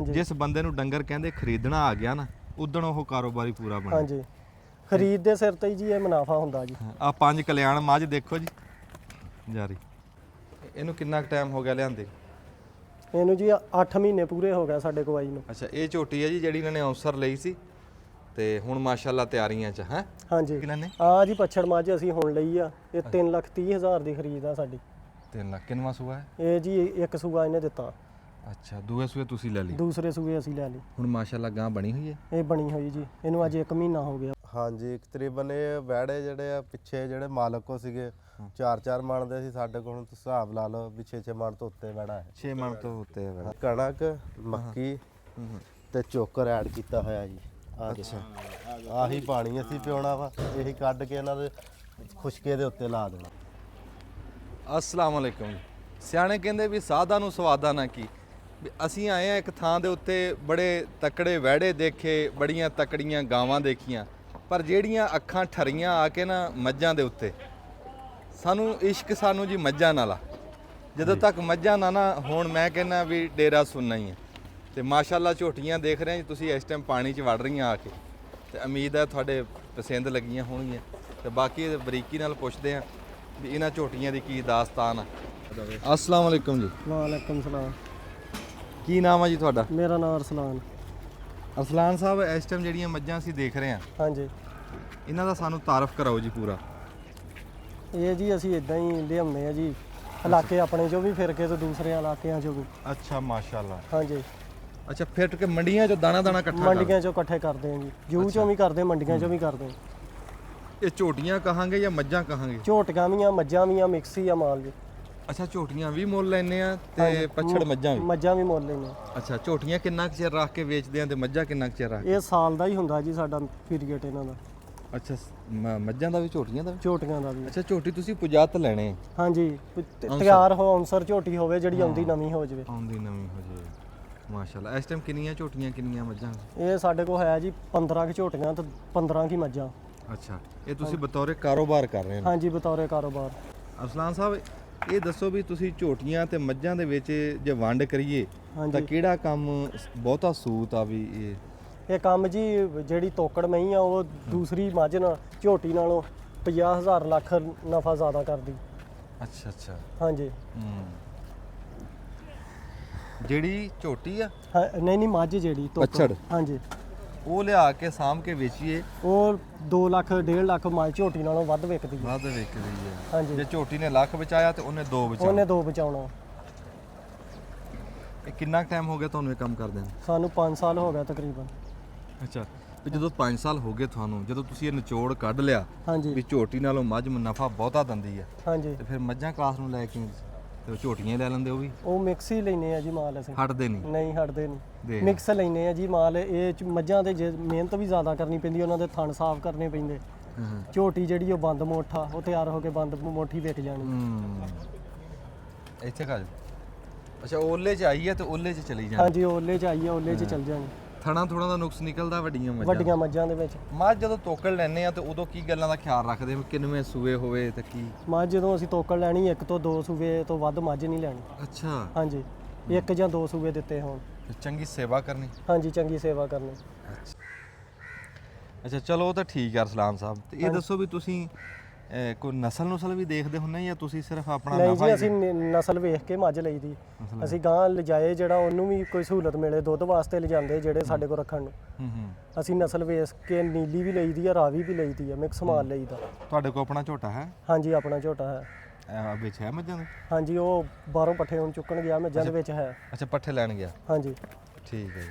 ਜਿਸ ਬੰਦੇ ਨੂੰ ਡੰਗਰ ਕਹਿੰਦੇ ਖਰੀਦਣਾ ਆ ਗਿਆ ਨਾ ਉਦਣ ਉਹ ਕਾਰੋਬਾਰੀ ਪੂਰਾ ਬਣ। ਹਾਂਜੀ ਖਰੀਦ ਦੇ ਸਿਰ ਤੇ ਹੀ ਜੀ ਇਹ ਮੁਨਾਫਾ ਹੁੰਦਾ ਜੀ। ਆ 5 ਕਲਿਆਣ ਮੱਝ ਦੇਖੋ ਜੀ ਜਾਰੀ। ਇਹਨੂੰ ਕਿੰਨਾ ਟਾਈਮ ਹੋ ਗਿਆ ਲਿਆਂਦੇ? ਇਹਨੂੰ ਜੀ 8 ਮਹੀਨੇ ਪੂਰੇ ਹੋ ਗਏ ਸਾਡੇ ਕੋਲ ਆਈ ਨੂੰ। ਅੱਛਾ ਇਹ ਝੋਟੀ ਹੈ ਜੀ ਜਿਹੜੀ ਇਹਨਾਂ ਨੇ ਅਵਸਰ ਲਈ ਸੀ ਤੇ ਹੁਣ ਮਾਸ਼ਾਅੱਲਾ ਤਿਆਰੀਆਂ 'ਚ ਹੈ। ਹਾਂਜੀ ਕਿੰਨਾ ਨੇ ਆ ਜੀ ਪੱਛੜ ਮੱਝ ਅਸੀਂ ਹੁਣ ਲਈ ਆ। ਇਹ 3,30,000 ਦੀ ਖਰੀਦ ਆ ਸਾਡੀ। 3 ਲੱਖ ਕਿੰਨਵਾਂ ਸੂਆ ਹੈ? ਇਹ ਜੀ ਇੱਕ ਸੂਆ ਇਹਨੇ ਦਿੱਤਾ। ਅੱਛਾ ਦੂਏ ਸੂਏ ਤੁਸੀਂ ਲੈ ਲਈ? ਦੂਸਰੇ ਸੂਏ ਅਸੀਂ ਲੈ ਲਈ। ਹੁਣ ਮਾਸ਼ਾਅੱਲਾ ਗਾਂ ਬਣੀ ਹੋਈ ਹੈ? ਇਹ ਬਣੀ ਹੋਈ ਜੀ, ਇਹਨੂੰ ਅੱਜ 1 ਮਹੀਨਾ ਹੋ ਗਿਆ। ਹਾਂਜੀ ਤਕਰੀਬਨ ਇਹ ਵਹਿੜੇ ਜਿਹੜੇ ਆ ਪਿੱਛੇ ਜਿਹੜੇ ਮਾਲਕ ਕੋ ਸੀਗੇ 4-4 ਮਣ ਦੇ ਸੀ, ਸਾਡੇ ਕੋਲ ਤੁਸੀਂ ਹਿਸਾਬ ਲਾ ਲਓ ਵੀ 6-6 ਮਣ ਤੋਂ ਉੱਤੇ ਵਹਿੜਾ ਹੈ। 6 ਮਣ ਤੋਂ ਉੱਤੇ ਹੈ ਵਹਿੜਾ। ਕਣਕ ਮੱਕੀ ਤੇ ਚੋਕਰ ਐਡ ਕੀਤਾ ਹੋਇਆ ਜੀ। ਅੱਛਾ ਆਹੀ ਪਾਣੀ ਅਸੀਂ ਪਿਉਣਾ ਵਾ, ਇਹੀ ਕੱਢ ਕੇ ਇਹਨਾਂ ਦੇ ਖੁਸ਼ਕੇ ਦੇ ਉੱਤੇ ਲਾ ਦੇਣਾ। ਅਸਲਾਮ ਵਾਲੇਕੁਮ। ਸਿਆਣੇ ਕਹਿੰਦੇ ਵੀ ਸਾਦਾ ਨੂੰ ਸਵਾਦਾ ਨਾ ਕੀ। ਵੀ ਅਸੀਂ ਆਏ ਆ ਇੱਕ ਥਾਂ ਦੇ ਉੱਤੇ ਬੜੇ ਤਕੜੇ ਵਹਿੜੇ ਦੇਖੇ, ਬੜੀਆਂ ਤਕੜੀਆਂ ਗਾਵਾਂ ਦੇਖੀਆਂ, ਪਰ ਜਿਹੜੀਆਂ ਅੱਖਾਂ ਠਰੀਆਂ ਆ ਕੇ ਨਾ ਮੱਝਾਂ ਦੇ ਉੱਤੇ, ਸਾਨੂੰ ਇਸ਼ਕ ਸਾਨੂੰ ਜੀ ਮੱਝਾਂ ਨਾਲ ਆ। ਜਦੋਂ ਤੱਕ ਮੱਝਾਂ ਨਾ ਹੁਣ ਮੈਂ ਕਹਿੰਦਾ ਵੀ ਡੇਰਾ ਸੁਣਨਾ ਹੀ ਹੈ। ਤੇ ਮਾਸ਼ਾਅੱਲਾ ਝੋਟੀਆਂ ਦੇਖ ਰਹੇ ਜੀ ਤੁਸੀਂ ਇਸ ਟਾਈਮ ਪਾਣੀ 'ਚ ਵੜ ਰਹੀਆਂ ਆ ਕੇ, ਤੇ ਉਮੀਦ ਹੈ ਤੁਹਾਡੇ ਪਸੰਦ ਲੱਗੀਆਂ ਹੋਣਗੀਆਂ। ਤੇ ਬਾਕੀ ਬਰੀਕੀ ਨਾਲ ਪੁੱਛਦੇ ਆ ਵੀ ਇਹਨਾਂ ਝੋਟੀਆਂ ਦੀ ਕੀ ਦਾਸਤਾਨ ਆ। ਅਸਲਾਮ ਵਾਲੇਕੁਮ ਜੀ। ਵਾਲੇਕੁਮ ਸਲਾਮ। ਕੀ ਨਾਮ ਆ ਜੀ ਤੁਹਾਡਾ? ਮੇਰਾ ਨਾਮ ਅਰਸਲਾਨ। ਅਰਸਲਾਨ ਸਾਹਿਬ ਇਸ ਟਾਈਮ ਜਿਹੜੀਆਂ ਮੱਝਾਂ ਅਸੀਂ ਦੇਖ ਰਹੇ ਹਾਂ ਹਾਂਜੀ ਇਹਨਾਂ ਦਾ ਸਾਨੂੰ ਤਾਰਫ ਕਰਾਓ ਜੀ ਪੂਰਾ। ਇਹ ਜੀ ਅਸੀਂ ਇਦਾਂ ਹੀ ਲਿਆਉਂਦੇ ਆ ਜੀ, ਇਲਾਕੇ ਆਪਣੇ ਚੋਂ ਵੀ ਫਿਰ ਕੇ ਤੇ ਦੂਸਰੇ ਇਲਾਕਿਆਂ ਚੋਂ ਵੀ। ਅੱਛਾ ਮਾਸ਼ਾਅੱਲਾ। ਹਾਂਜੀ ਅੱਛਾ ਫਿਰ ਕੇ ਮੰਡੀਆਂ 'ਚੋਂ ਦਾਣਾ ਇਕੱਠਾ ਮੰਡੀਆਂ ਚੋਂ ਇਕੱਠੇ ਕਰਦੇ ਆ ਜੀ, ਜੂ ਚੋਂ ਵੀ ਕਰਦੇ, ਮੰਡੀਆਂ ਚੋਂ ਵੀ ਕਰਦੇ। ਇਹ ਝੋਟੀਆਂ ਕਹਾਂਗੇ ਜਾਂ ਮੱਝਾਂ ਕਹਾਂਗੇ? ਝੋਟੀਆਂ ਵੀ ਆ, ਮੱਝਾਂ ਵੀ ਆ, ਮਿਕਸ ਹੀ ਆ ਮਾਲ ਜੀ। ਅੱਛਾ ਝੋਟੀਆਂ ਵੀ ਮੁੱਲ ਲੈਨੇ ਆ ਤੇ ਪੱਛੜ ਮੱਝਾਂ ਵੀ? ਮੱਝਾਂ ਵੀ ਮੁੱਲ ਲੈਣੇ। ਅੱਛਾ ਝੋਟੀਆਂ ਕਿੰਨਾ ਕੁ ਚਿਰ ਰੱਖ ਕੇ ਵੇਚਦੇ ਆ ਤੇ ਮੱਝਾਂ ਕਿੰਨਾ ਕੁ ਚਿਰ ਰੱਖ ਕੇ? ਇਹ ਸਾਲ ਦਾ ਹੀ ਹੁੰਦਾ ਜੀ ਸਾਡਾ ਪੀਰੀਅਡ ਇਹਨਾਂ ਦਾ। ਅੱਛਾ ਮੱਝਾਂ ਦਾ ਵੀ ਝੋਟੀਆਂ ਦਾ ਵੀ? ਝੋਟੀਆਂ ਦਾ ਵੀ। ਅੱਛਾ ਝੋਟੀ ਤੁਸੀਂ ਪੁਜਾਤ ਲੈਣੇ? ਹਾਂਜੀ ਤਿਆਰ ਹੋ ਅਨਸਰ ਝੋਟੀ ਹੋਵੇ ਜਿਹੜੀ ਆਉਂਦੀ ਨਵੀਂ ਹੋ ਜਾਵੇ। ਆਉਂਦੀ ਨਵੀਂ ਹੋ ਜਾਵੇ ਮਾਸ਼ਾਅੱਲਾ। ਇਸ ਟਾਈਮ ਕਿੰਨੀਆਂ ਝੋਟੀਆਂ ਕਿੰਨੀਆਂ ਮੱਝਾਂ? ਇਹ ਸਾਡੇ ਕੋਲ ਹੈ ਜੀ 15 ਕੁ ਝੋਟੀਆਂ ਤੇ 15 ਕੀ ਮੱਝਾਂ। ਅੱਛਾ ਇਹ ਤੁਸੀਂ ਬਤੌਰੇ ਕਾਰੋਬਾਰ ਕਰ ਰਹੇ ਹੋ? ਹਾਂਜੀ ਬਤੌਰੇ ਕਾਰੋਬਾਰ। ਅਰਸਲਾਨ ਸਾਹਿਬ ਇਹ ਦੱਸੋ ਵੀ ਤੁਸੀਂ ਝੋਟੀਆਂ ਤੇ ਮੱਝਾਂ ਦੇ ਵਿੱਚ ਜੇ ਵੰਡ ਕਰੀਏ ਤਾਂ ਕਿਹੜਾ ਕੰਮ ਬਹੁਤਾ ਸੂਤ ਆ ਵੀ? ਇਹ ਕੰਮ ਜੀ ਜਿਹੜੀ ਤੋਕੜ ਮਹੀਂ ਆ ਉਹ ਦੂਸਰੀ ਮੱਝ ਨਾਲ ਝੋਟੀ ਨਾਲੋਂ 50,000 ਲੱਖ ਨਫਾ ਜ਼ਿਆਦਾ ਕਰਦੀ। ਅੱਛਾ ਅੱਛਾ ਹਾਂਜੀ ਜਿਹੜੀ ਝੋਟੀ ਆ ਨਹੀਂ ਮੱਝ ਜਿਹੜੀ ਪੱਛੜ, ਹਾਂਜੀ ਉਹ ਲਿਆ ਕੇ ਸਾਂਭ ਕੇ ਵੇਚੀਏ ਉਹ 2 ਲੱਖ 1.5 ਲੱਖ ਮੱਝ ਝੋਟੀ ਨਾਲੋਂ ਵੱਧ ਵਿਕਦੀ ਹੈ। ਵੱਧ ਵਿਕਦੀ ਹੈ। ਹਾਂਜੀ ਜੇ ਝੋਟੀ ਨੇ ਲੱਖ ਬਚਾਇਆ ਤੇ ਉਹਨੇ 2 ਬਚਾਉਣਾ। ਉਹਨੇ 2 ਬਚਾਉਣਾ। ਇਹ ਕਿੰਨਾ ਟਾਈਮ ਹੋ ਗਿਆ ਤੁਹਾਨੂੰ ਇਹ ਕੰਮ ਕਰਦੇ ਨੂੰ? ਸਾਨੂੰ 5 ਸਾਲ ਹੋ ਗਿਆ ਤਕਰੀਬਨ। ਅੱਛਾ ਵੀ ਜਦੋਂ 5 ਸਾਲ ਹੋ ਗਏ ਤੁਹਾਨੂੰ, ਜਦੋਂ ਤੁਸੀਂ ਇਹ ਨਿਚੋੜ ਕੱਢ ਲਿਆ ਹਾਂਜੀ ਵੀ ਝੋਟੀ ਨਾਲੋਂ ਮੱਝ ਨਫਾ ਬਹੁਤਾ ਦਿੰਦੀ ਆ, ਹਾਂਜੀ ਤੇ ਫਿਰ ਮੱਝਾਂ ਕਲਾਸ ਨੂੰ ਲੈ ਕੇ ਤੇ ਝੋਟੀਆਂ ਹੀ ਲੈ ਲੈਂਦੇ? ਉਹ ਵੀ ਉਹ ਮਿਕਸ ਹੀ ਲੈਨੇ ਆ ਜੀ ਮਾਲ ਅਸੀਂ। ਹਟਦੇ ਨਹੀਂ? ਨਹੀਂ ਹਟਦੇ ਨਹੀਂ, ਦੇਖ। ਮਿਕਸ ਲੈਨੇ ਆ ਜੀ ਮਾਲ। ਇਹ ਮੱਝਾਂ ਤੇ ਜੇ ਮਿਹਨਤ ਵੀ ਜ਼ਿਆਦਾ ਕਰਨੀ ਪੈਂਦੀ, ਉਹਨਾਂ ਦੇ ਥਣ ਸਾਫ਼ ਕਰਨੇ ਪੈਂਦੇ। ਝੋਟੀ ਜਿਹੜੀ ਉਹ ਬੰਦ ਮੋਠਾ, ਉਹ ਤਿਆਰ ਹੋ ਕੇ ਬੰਦ ਮੋਠੀ ਵਿਕ ਜਾਣੀ। ਇੱਥੇ ਕਾ ਅੱਛਾ ਓਲੇ 'ਚ ਆਈ ਹੈ ਤੇ ਓਲੇ 'ਚ ਚਲੀ ਜਾਣੀ? ਹਾਂਜੀ ਓਲੇ 'ਚ ਆਈ ਆ, ਓਲੇ 'ਚ ਚੱਲ ਜਾਣੀ। ਥਣਾ ਥੋੜਾ ਦਾ ਨੁਕਸ ਨਿਕਲਦਾ ਵੱਡੀਆਂ ਮੱਝਾਂ ਦੇ ਵਿੱਚ। ਮੱਝ ਜਦੋਂ ਤੋਕੜ ਲੈਣੇ ਆ ਤੇ ਉਦੋਂ ਕੀ ਗੱਲਾਂ ਦਾ ਖਿਆਲ ਰੱਖਦੇ ਹੋ? ਕਿੰਨਵੇਂ ਸੂਏ ਹੋਵੇ ਤੇ ਕੀ? ਮੱਝ ਜਦੋਂ ਅਸੀਂ ਤੋਕੜ ਲੈਣੀ 1 ਤੋਂ 2 ਸੂਬੇ ਤੋਂ ਵੱਧ ਮੱਝ ਨਹੀਂ ਲੈਣੀ। ਅੱਛਾ ਹਾਂਜੀ 1 ਜਾਂ 2 ਸੂਬੇ ਦਿੱਤੇ ਹੋਣ। ਚੰਗੀ ਸੇਵਾ ਕਰਨੀ? ਹਾਂਜੀ ਚੰਗੀ ਸੇਵਾ ਕਰਨੀ। ਅੱਛਾ ਚਲੋ ਉਹ ਤਾਂ ਠੀਕ ਆ ਅਰਸਲਾਨ ਸਾਹਿਬ। ਤੇ ਇਹ ਦੱਸੋ ਵੀ ਤੁਸੀਂ ਕੋਈ ਨਸਲ ਵੀ ਦੇਖਦੇ ਹੁੰਦੇ ਜਾਂ ਤੁਸੀਂ ਸਿਰਫ ਆਪਣਾ ਨਹੀਂ ਨਫਾ ਜੀ ਹੀ? ਅਸੀਂ ਨਸਲ ਵੇਖ ਕੇ ਮੱਝ ਲਈਦੀ। ਅਸੀਂ ਗਾਂ ਲਿਜਾਏ ਜਿਹੜਾ ਉਹਨੂੰ ਵੀ ਕੋਈ ਸਹੂਲਤ ਮਿਲੇ ਦੁੱਧ ਵਾਸਤੇ ਲਿਜਾਂਦੇ ਜਿਹੜੇ ਸਾਡੇ ਕੋਲ ਰੱਖਣ ਨੂੰ। ਅਸੀਂ ਨਸਲ ਵੇਚ ਕੇ ਨੀਲੀ ਵੀ ਲਈਦੀ ਆ, ਰਾਵੀ ਵੀ ਲਈਦੀ ਆ, ਮਿਕਸ ਮਾਲ ਲਈਦਾ। ਤੁਹਾਡੇ ਕੋਲ ਆਪਣਾ ਝੋਟਾ ਹੈ? ਹਾਂਜੀ ਆਪਣਾ ਝੋਟਾ ਹੈ। ਵਿੱਚ ਹੈ ਮੱਝਾਂ ਦੇ? ਹਾਂਜੀ ਉਹ ਬਾਹਰੋਂ ਪੱਠੇ ਹੁਣ ਚੁੱਕਣ ਗਿਆ, ਮੱਝਾਂ ਦੇ ਵਿੱਚ ਹੈ। ਅੱਛਾ ਪੱਠੇ ਲੈਣ ਗਿਆ? ਹਾਂਜੀ ਠੀਕ ਹੈ ਜੀ।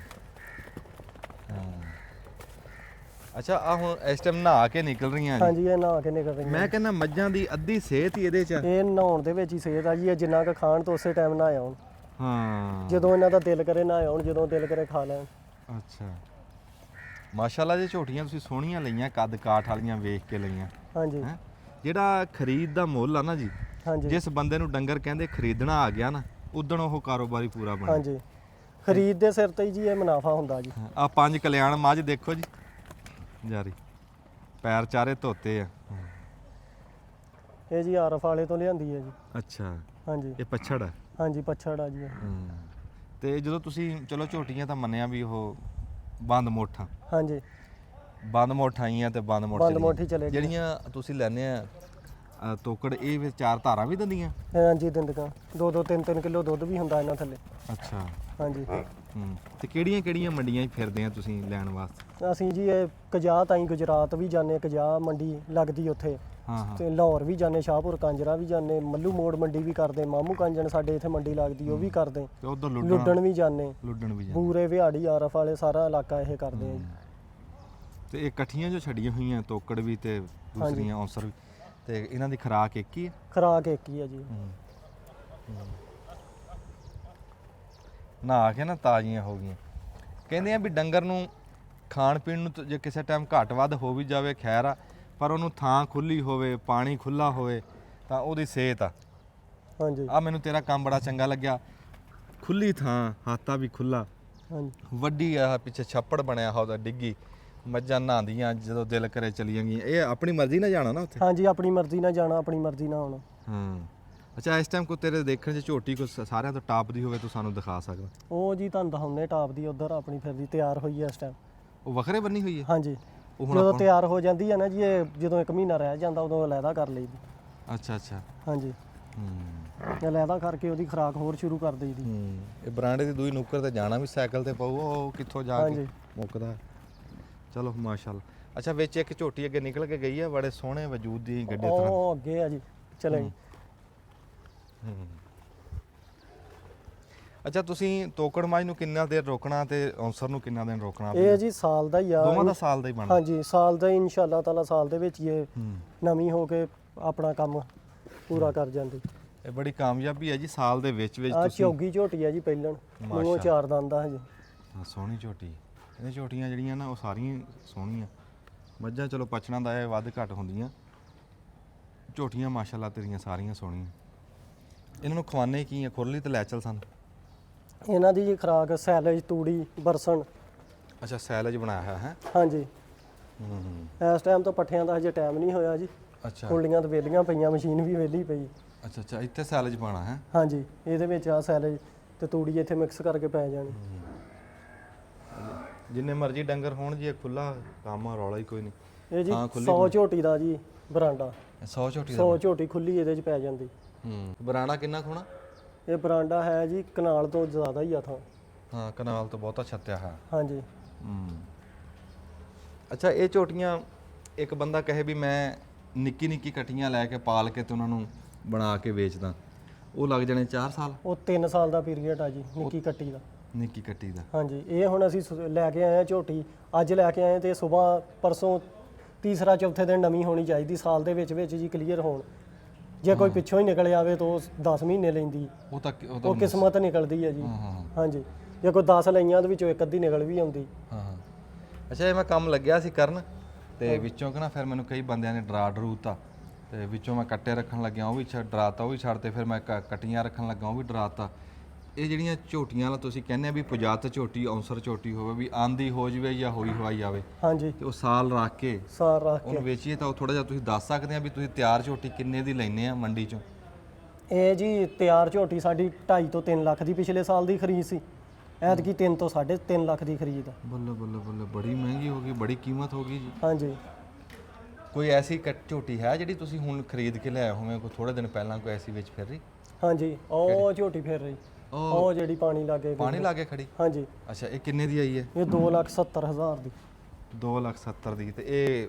ਅੱਛਾ ਆ ਹੁਣ ਇਸ ਟਾਈਮ ਨਹਾ ਕੇ ਨਿਕਲ ਰਹੀਆਂ ਜੀ? ਹਾਂਜੀ ਇਹ ਨਹਾ ਕੇ ਨਿਕਲ ਰਹੀਆਂ। ਮੈਂ ਕਹਿੰਦਾ ਮੱਝਾਂ ਦੀ ਅੱਧੀ ਸਿਹਤ ਹੀ ਇਹਦੇ 'ਚ ਆ। ਇਹ ਨਹਾਉਣ ਦੇ ਵਿੱਚ ਹੀ ਸਿਹਤ ਆ ਜੀ। ਇਹ ਜਿੰਨਾ ਕੁ ਖਾਣ ਤੋਂ ਉਸੇ ਟਾਈਮ ਨਹਾ ਆਉਣ। ਹਾਂ ਜਦੋਂ ਇਹਨਾਂ ਦਾ ਦਿਲ ਕਰੇ ਨਹਾ ਆਉਣ, ਜਦੋਂ ਦਿਲ ਕਰੇ ਖਾ ਲੈਣ। ਅੱਛਾ ਮਾਸ਼ਾਅੱਲਾ ਜੀ ਝੋਟੀਆਂ ਤੁਸੀਂ ਸੋਹਣੀਆਂ ਲਈਆਂ, ਕੱਦ ਕਾਠ ਵਾਲੀਆਂ ਵੇਖ ਕੇ ਲਈਆਂ। ਹਾਂਜੀ ਜਿਹੜਾ ਖਰੀਦ ਦਾ ਮੁੱਲ ਆ ਨਾ ਜੀ, ਹਾਂਜੀ ਜਿਸ ਬੰਦੇ ਨੂੰ ਡੰਗਰ ਕਹਿੰਦੇ ਖਰੀਦਣਾ ਆ ਗਿਆ ਨਾ ਉਦਣ ਉਹ ਕਾਰੋਬਾਰੀ ਪੂਰਾ ਬਣੇ। ਹਾਂਜੀ ਖਰੀਦ ਦੇ ਸਿਰ ਤੇ ਹੀ ਜੀ ਇਹ ਮੁਨਾਫਾ ਹੁੰਦਾ ਜੀ। ਆ 5 ਕਲਿਆਣ ਮੱਝ ਦੇਖੋ ਜੀ ਜਾਰੀ, ਪੈਰ ਚਾਰੇ ਧੋਤੇ ਆ। ਇਹ ਜੀ ਆਰਫ ਵਾਲੇ ਤੋਂ ਲਿਆਂਦੀ ਹੈ ਜੀ। ਅੱਛਾ ਹਾਂਜੀ ਇਹ ਪੱਛੜ ਆ? ਹਾਂਜੀ ਪੱਛੜ ਆ ਜੀ। ਤੇ ਜਦੋਂ ਤੁਸੀਂ ਚਲੋ ਝੋਟੀਆਂ ਤਾਂ ਮੰਨਿਆ ਵੀ ਉਹ ਬੰਦ ਮੋਠਾਂ ਹਾਂਜੀ ਬੰਦ ਮੋਠ ਆਈਆਂ ਤੇ ਬੰਦ ਮੋਠ ਬੰਦ ਮੋਠ ਹੀ ਚਲੇ ਗਏ। ਜਿਹੜੀਆਂ ਤੁਸੀਂ ਲੈਨੇ ਆ ਤੋਕੜ ਇਹ ਵਿੱਚ 4 ਧਾਰਾਂ ਵੀ ਦਿੰਦੀਆਂ? ਹਾਂਜੀ ਦਿੰਦੀਆਂ 2-2 3-3 ਕਿਲੋ ਦੁੱਧ ਵੀ ਹੁੰਦਾ ਇਹਨਾਂ ਥੱਲੇ। ਅੱਛਾ। ਹਾਂਜੀ ਤੇ ਕਿਹੜੀਆਂ ਕਿਹੜੀਆਂ ਮੰਡੀਆਂ 'ਚ ਫਿਰਦੇ ਆ ਤੁਸੀਂ ਲੈਣ ਵਾਸਤੇ? ਅਸੀਂ ਜੀ ਇਹ ਕਜਾਹ ਤਾਈਂ ਗੁਜਰਾਤ ਵੀ ਜਾਂਦੇ, ਕਜਾਹ ਮੰਡੀ ਲੱਗਦੀ ਉੱਥੇ, ਹਾਂ ਹਾਂ। ਤੇ ਲਾਹੌਰ ਵੀ ਜਾਂਦੇ, ਸ਼ਾਹਪੁਰ ਕਾਂਜਰਾ ਵੀ ਜਾਂਦੇ, ਮੱਲੂ ਮੋੜ ਮੰਡੀ ਵੀ ਕਰਦੇ, ਮਾਮੂ ਕਾਂਜਣ ਸਾਡੇ ਇੱਥੇ ਮੰਡੀ ਲੱਗਦੀ ਉਹ ਵੀ ਕਰਦੇ, ਤੇ ਉਧਰ ਲੁੱਡਣ ਵੀ ਜਾਂਦੇ, ਲੁੱਡਣ ਵੀ ਜਾਂਦੇ ਬੂਰੇ ਵਿਹਾੜੀ ਆਰਫ ਵਾਲੇ ਸਾਰਾ ਇਲਾਕਾ ਇਹ ਕਰਦੇ ਆ ਜੀ। ਤੇ ਇਹ ਇਕੱਠੀਆਂ ਜੋ ਛੱਡੀਆਂ ਹੋਈਆਂ ਤੋਕੜ ਵੀ ਤੇ ਦੂਸਰੀਆਂ ਔਂਸਰ ਵੀ, ਤੇ ਇਹਨਾਂ ਦੀ ਖੁਰਾਕ ਇੱਕ ਹੀ ਹੈ? ਖੁਰਾਕ ਇੱਕ ਹੀ ਆ ਜੀ। ਨਹਾ ਕੇ ਨਾ ਤਾਜ਼ੀਆਂ ਹੋ ਗਈਆਂ। ਕਹਿੰਦੇ ਆ ਵੀ ਡੰਗਰ ਨੂੰ ਖਾਣ ਪੀਣ ਨੂੰ ਜੇ ਕਿਸੇ ਟਾਈਮ ਘੱਟ ਵੱਧ ਹੋ ਵੀ ਜਾਵੇ ਖੈਰ ਆ, ਪਰ ਉਹਨੂੰ ਥਾਂ ਖੁੱਲੀ ਹੋਵੇ, ਪਾਣੀ ਖੁੱਲਾ ਹੋਵੇ ਤਾਂ ਉਹਦੀ ਸਿਹਤ ਆ। ਹਾਂਜੀ ਆ ਮੈਨੂੰ ਤੇਰਾ ਕੰਮ ਬੜਾ ਚੰਗਾ ਲੱਗਿਆ, ਖੁੱਲੀ ਥਾਂ, ਹਾਤਾ ਵੀ ਖੁੱਲਾ, ਹਾਂਜੀ ਵੱਡੀ ਆ ਪਿੱਛੇ ਛੱਪੜ ਬਣਿਆ ਉਹਦਾ, ਡਿੱਗੀ, ਮੱਝਾਂ ਨਹਾਉਂਦੀਆਂ ਜਦੋਂ ਦਿਲ ਕਰੇ ਚਲੀ ਜਾਂਦੀਆਂ। ਇਹ ਆਪਣੀ ਮਰਜ਼ੀ ਨਾਲ ਜਾਣਾ ਨਾ ਉੱਥੇ? ਹਾਂਜੀ ਆਪਣੀ ਮਰਜ਼ੀ ਨਾਲ ਜਾਣਾ, ਆਪਣੀ ਮਰਜ਼ੀ ਨਾਲ ਆਉਣਾ। ਹਾਂ। ਅੱਛਾ, ਇਸ ਟਾਈਮ ਕੋਈ ਤੇਰੇ ਦੇਖਣ 'ਚ ਝੋਟੀ ਕੋਈ ਸਾਰਿਆਂ ਤੋਂ ਟਾਪ ਦੀ ਹੋਵੇ ਤੂੰ ਸਾਨੂੰ ਦਿਖਾ ਸਕਦਾ? ਉਹ ਜੀ ਤੁਹਾਨੂੰ ਦਿਖਾਉਂਦੇ ਟਾਪ ਦੀ, ਉਧਰ ਆਪਣੀ ਫਿਰਦੀ ਤਿਆਰ ਹੋਈ ਹੈ ਇਸ ਟਾਈਮ। ਉਹ ਵੱਖਰੇ ਬੰਨੀ ਹੋਈ ਹੈ? ਹਾਂਜੀ ਉਹ ਹੁਣ ਜਦੋਂ ਆਪਾਂ- ਤਿਆਰ ਹੋ ਜਾਂਦੀ ਹੈ ਨਾ ਜੀ, ਇਹ ਜਦੋਂ 1 ਮਹੀਨਾ ਰਹਿ ਜਾਂਦਾ ਉਦੋਂ ਅਲੱਗਾ ਕਰ ਲਈਦੀ। ਅੱਛਾ ਅੱਛਾ। ਹਾਂਜੀ ਹੂੰ ਅਲੱਗਾ ਕਰਕੇ ਉਹਦੀ ਖੁਰਾਕ ਹੋਰ ਸ਼ੁਰੂ ਕਰ ਦਈਦੀ। ਇਹ ਬਰਾਂਡੇ ਦੀ ਦੂਈ ਨੁੱਕਰ ਤੇ ਜਾਣਾ ਵੀ ਸਾਈਕਲ ਤੇ ਪਊ, ਉਹ ਕਿੱਥੋਂ ਜਾ ਕੇ ਹਾਂਜੀ। ਮੁੱਕਦਾ। ਚਲੋ ਮਾਸ਼ਾਅੱਲਾ। ਅੱਛਾ, ਵਿੱਚ ਇੱਕ ਝੋਟੀ ਅੱਗੇ ਨਿਕਲ ਕੇ ਗਈ ਆ, ਬੜੇ ਸੋਹਣੇ ਵਜੂਦ ਦੀ ਗੱਡੇ ਤਰ੍ਹਾਂ। ਉਹ ਅੱਗੇ ਆ ਜੀ, ਚਲੇ ਗਈ। ਅੱਛਾ, ਤੁਸੀਂ ਤੋਕੜ ਮੱਝ ਨੂੰ ਕਿੰਨਾ ਦੇਰ ਰੋਕਣਾ ਤੇ ਔਂਸਰ ਨੂੰ ਕਿੰਨਾ ਦਿਨ ਰੋਕਣਾ? ਇਹ ਜੀ ਸਾਲ ਦਾ ਹੀ ਆ। ਦੋਵਾਂ ਦਾ ਸਾਲ ਦਾ ਹੀ ਬਣਦਾ? ਹਾਂਜੀ ਸਾਲ ਦਾ ਹੀ, ਇਨਸ਼ਾਅੱਲਾ ਤਾਲਾ ਸਾਲ ਦੇ ਵਿੱਚ ਹੀ ਇਹ ਹੂੰ। ਨਵੀਂ ਹੋ ਕੇ ਆਪਣਾ ਕੰਮ ਪੂਰਾ ਕਰ ਜਾਂਦੀ। ਇਹ ਬੜੀ ਕਾਮਯਾਬੀ ਹੈ ਜੀ, ਸਾਲ ਦੇ ਵਿੱਚ ਆ ਤੁਸੀਂ। ਚੌਗੀ ਝੋਟੀ ਆ ਜੀ ਪਹਿਲਣ, ਮੂੰਹੋਂ 4 ਦੰਦ ਆ ਹਜੇ। ਹਾਂ, ਸੋਹਣੀ ਝੋਟੀ। ਇਹ ਝੋਟੀਆਂ ਜਿਹੜੀਆਂ ਨਾ ਉਹ ਸਾਰੀਆਂ ਸੋਹਣੀਆਂ। ਮੱਝਾਂ ਚਲੋ ਪਛਣਾ ਦਾ ਇਹ ਵੱਧ ਘੱਟ ਹੁੰਦੀਆਂ, ਝੋਟੀਆਂ ਮਾਸ਼ਾਅੱਲਾ ਤੇਰੀਆਂ ਸਾਰੀਆਂ ਸੋਹਣੀਆਂ। ਇਹਨਾਂ ਨੂੰ ਖਵਾਨੇ ਕੀ ਆ? ਖੁਰਲੀ ਤੇ ਲੈ ਚੱਲ ਸਾਨੂੰ। ਇਹਨਾਂ ਦੀ ਜੀ ਖੁਰਾਕ ਸੈਲੇਜ, ਤੂੜੀ, ਬਰਸਨ। ਅੱਛਾ, ਸੈਲਜ ਬਣਾਇਆ ਹੋਇਆ ਹੈ? ਹਾਂਜੀ ਹੂੰ। ਇਸ ਟਾਈਮ ਤੋਂ ਪੱਠਿਆਂ ਦਾ ਹਜੇ ਟਾਈਮ ਨਹੀਂ ਹੋਇਆ ਜੀ। ਅੱਛਾ ਕੁੰਡੀਆਂ ਤਾਂ ਵਿਹਲੀਆਂ ਪਈਆਂ, ਮਸ਼ੀਨ ਵੀ ਵਿਹਲੀ ਪਈ। ਅੱਛਾ ਅੱਛਾ, ਇੱਥੇ ਸੈਲਜ ਪਾਣਾ ਹੈ? ਹਾਂਜੀ ਇਹਦੇ ਵਿੱਚ ਆ ਸੈਲੇਜ ਤੇ ਤੂੜੀ ਇੱਥੇ ਮਿਕਸ ਕਰਕੇ ਪੈ ਜਾਣੀ। ਜਿੰਨੇ ਮਰਜ਼ੀ ਡੰਗਰ ਹੋਣ ਜੀ, ਇਹ ਖੁੱਲਾ ਕੰਮ ਆ, ਰੌਲਾ ਹੀ ਕੋਈ ਨਹੀਂ। ਇਹ ਜੀ ਹਾਂ, ਖੁੱਲੀ 100 ਝੋਟੀ ਦਾ ਜੀ ਬਰਾਂਡਾ, 100 ਝੋਟੀ 100 ਝੋਟੀ ਖੁੱਲੀ ਇਹਦੇ 'ਚ ਪੈ ਜਾਂਦੀ। ਬਰਾਂਡਾ ਕਿੰਨਾ ਖੋਣਾ? ਇਹ ਬਰਾਂਡਾ ਹੈ ਜੀ ਕਨਾਲ ਤੋਂ ਜ਼ਿਆਦਾ ਹੀ ਆ ਥਾਂ। ਹਾਂ, ਕਨਾਲ ਤੋਂ ਬਹੁਤਾ ਛੱਤਿਆ ਹੈ। ਹਾਂਜੀ ਅੱਛਾ, ਇਹ ਝੋਟੀਆਂ ਇੱਕ ਬੰਦਾ ਕਹੇ ਵੀ ਮੈਂ ਨਿੱਕੀ ਨਿੱਕੀ ਕਟੀਆਂ ਲੈ ਕੇ ਪਾਲ ਕੇ ਤੇ ਉਹਨਾਂ ਨੂੰ ਬਣਾ ਕੇ ਵੇਚਦਾ, ਉਹ ਲੱਗ ਜਾਣੇ 4 ਸਾਲ? ਉਹ 3 ਸਾਲ ਦਾ ਪੀਰੀਅਡ ਆ ਜੀ ਨਿੱਕੀ ਕੱਟੀ ਦਾ। ਨਿੱਕੀ ਕੱਟੀ ਦਾ? ਹਾਂਜੀ ਇਹ ਹੁਣ ਅਸੀਂ ਲੈ ਕੇ ਆਏ ਆ ਝੋਟੀ, ਅੱਜ ਲੈ ਕੇ ਆਏ ਤੇ ਸਵੇਰ ਪਰਸੋਂ ਤੀਸਰਾ ਚੌਥੇ ਦਿਨ ਨਵੀਂ ਹੋਣੀ ਚਾਹੀਦੀ, ਸਾਲ ਦੇ ਵਿੱਚ ਵਿੱਚ ਜੀ ਕਲੀਅਰ ਹੋਣ। ਜੇ ਕੋਈ ਪਿੱਛੋਂ ਹੀ ਨਿਕਲ ਆਵੇ ਤਾਂ ਉਹ 10 ਮਹੀਨੇ ਲੈਂਦੀ, ਉਹ ਤਾਂ ਉਹ ਕਿਸਮਤ ਨਿਕਲਦੀ ਹੈ ਜੀ। ਹਾਂ। ਹਾਂਜੀ ਜੇ ਕੋਈ 10 ਲਈਆਂ ਦੇ ਵਿੱਚੋਂ ਇੱਕ ਅੱਧੀ ਨਿਕਲ ਵੀ ਆਉਂਦੀ। ਹਾਂ। ਅੱਛਾ, ਇਹ ਮੈਂ ਕੰਮ ਲੱਗਿਆ ਸੀ ਕਰਨ ਤੇ ਵਿੱਚੋਂ ਕਿ ਨਾ ਫਿਰ ਮੈਨੂੰ ਕਈ ਬੰਦਿਆਂ ਨੇ ਡਰਾ ਡਰੂਤਾ, ਤੇ ਵਿੱਚੋਂ ਮੈਂ ਕੱਟੇ ਰੱਖਣ ਲੱਗਿਆ, ਉਹ ਵੀ ਡਰਾਤਾ, ਉਹ ਵੀ ਛੱਡ ਤੇ ਫਿਰ ਮੈਂ ਕਟੀਆਂ ਰੱਖਣ ਲੱਗਾ, ਉਹ ਵੀ ਡਰਾਤਾ। ਇਹ ਜਿਹੜੀਆਂ ਝੋਟੀਆਂ ਵਾਲਾ ਤੁਸੀਂ ਕਹਿੰਦੇ ਆ ਵੀ ਪੁਜਾਤ ਝੋਟੀ, ਔਂਸਰ ਝੋਟੀ ਹੋਵੇ, ਵੀ ਆਂਦੀ ਹੋ ਜਵੇ ਜਾਂ ਹੋਈ ਹਵਾਈ ਆਵੇ, ਹਾਂਜੀ ਤੇ ਉਹ ਸਾਲ ਰੱਖ ਕੇ ਸਾਰ ਰੱਖ ਉਹਨੂੰ ਕੇ। ਵੇਚੀਏ ਤਾਂ ਉਹ ਥੋੜਾ ਜਿਹਾ ਤੁਸੀਂ ਦੱਸ ਸਕਦੇ ਆ ਵੀ ਤੁਸੀਂ ਤਿਆਰ ਝੋਟੀ ਕਿੰਨੇ ਦੀ ਲੈਨੇ ਆ ਮੰਡੀ ਚੋਂ? ਇਹ ਜੀ ਤਿਆਰ ਝੋਟੀ ਸਾਡੀ 2.5 ਤੋਂ 3 ਲੱਖ ਦੀ ਪਿਛਲੇ ਸਾਲ ਦੀ ਖਰੀਦ ਸੀ, ਐਤਕੀ 3 ਤੋਂ 3.5 ਲੱਖ ਦੀ ਖਰੀਦ ਆ। ਬੱਲੇ ਬੱਲੇ ਬੱਲੇ, ਬੜੀ ਮਹਿੰਗੀ ਹੋ ਗਈ, ਬੜੀ ਕੀਮਤ ਹੋ ਗਈ ਜੀ। ਹਾਂਜੀ ਕੋਈ ਐਸੀ ਝੋਟੀ ਹੈ ਜਿਹੜੀ ਤੁਸੀਂ ਹੁਣ ਖਰੀਦ ਕੇ ਲਿਆਏ ਹੋਵੇਂ, ਕੋਈ ਥੋੜੇ ਦਿਨ ਪਹਿਲਾਂ ਕੋਈ ਐਸੀ ਵਿੱਚ ਫਿਰ ਰਹੀ? ਹਾਂਜੀ ਉਹ ਝੋਟੀ ਫਿਰ ਰਹੀ, ਉਹ ਜਿਹੜੀ ਪਾਣੀ ਲਾਗੇ ਪਾਣੀ ਲਾਗੇ ਖੜੀ? ਹਾਂਜੀ ਅੱਛਾ, ਇਹ ਕਿੰਨੇ ਦੀ ਆਈ ਹੈ? ਇਹ 2,70,000 ਦੀ। 2,70,000 ਦੀ। ਤੇ ਇਹ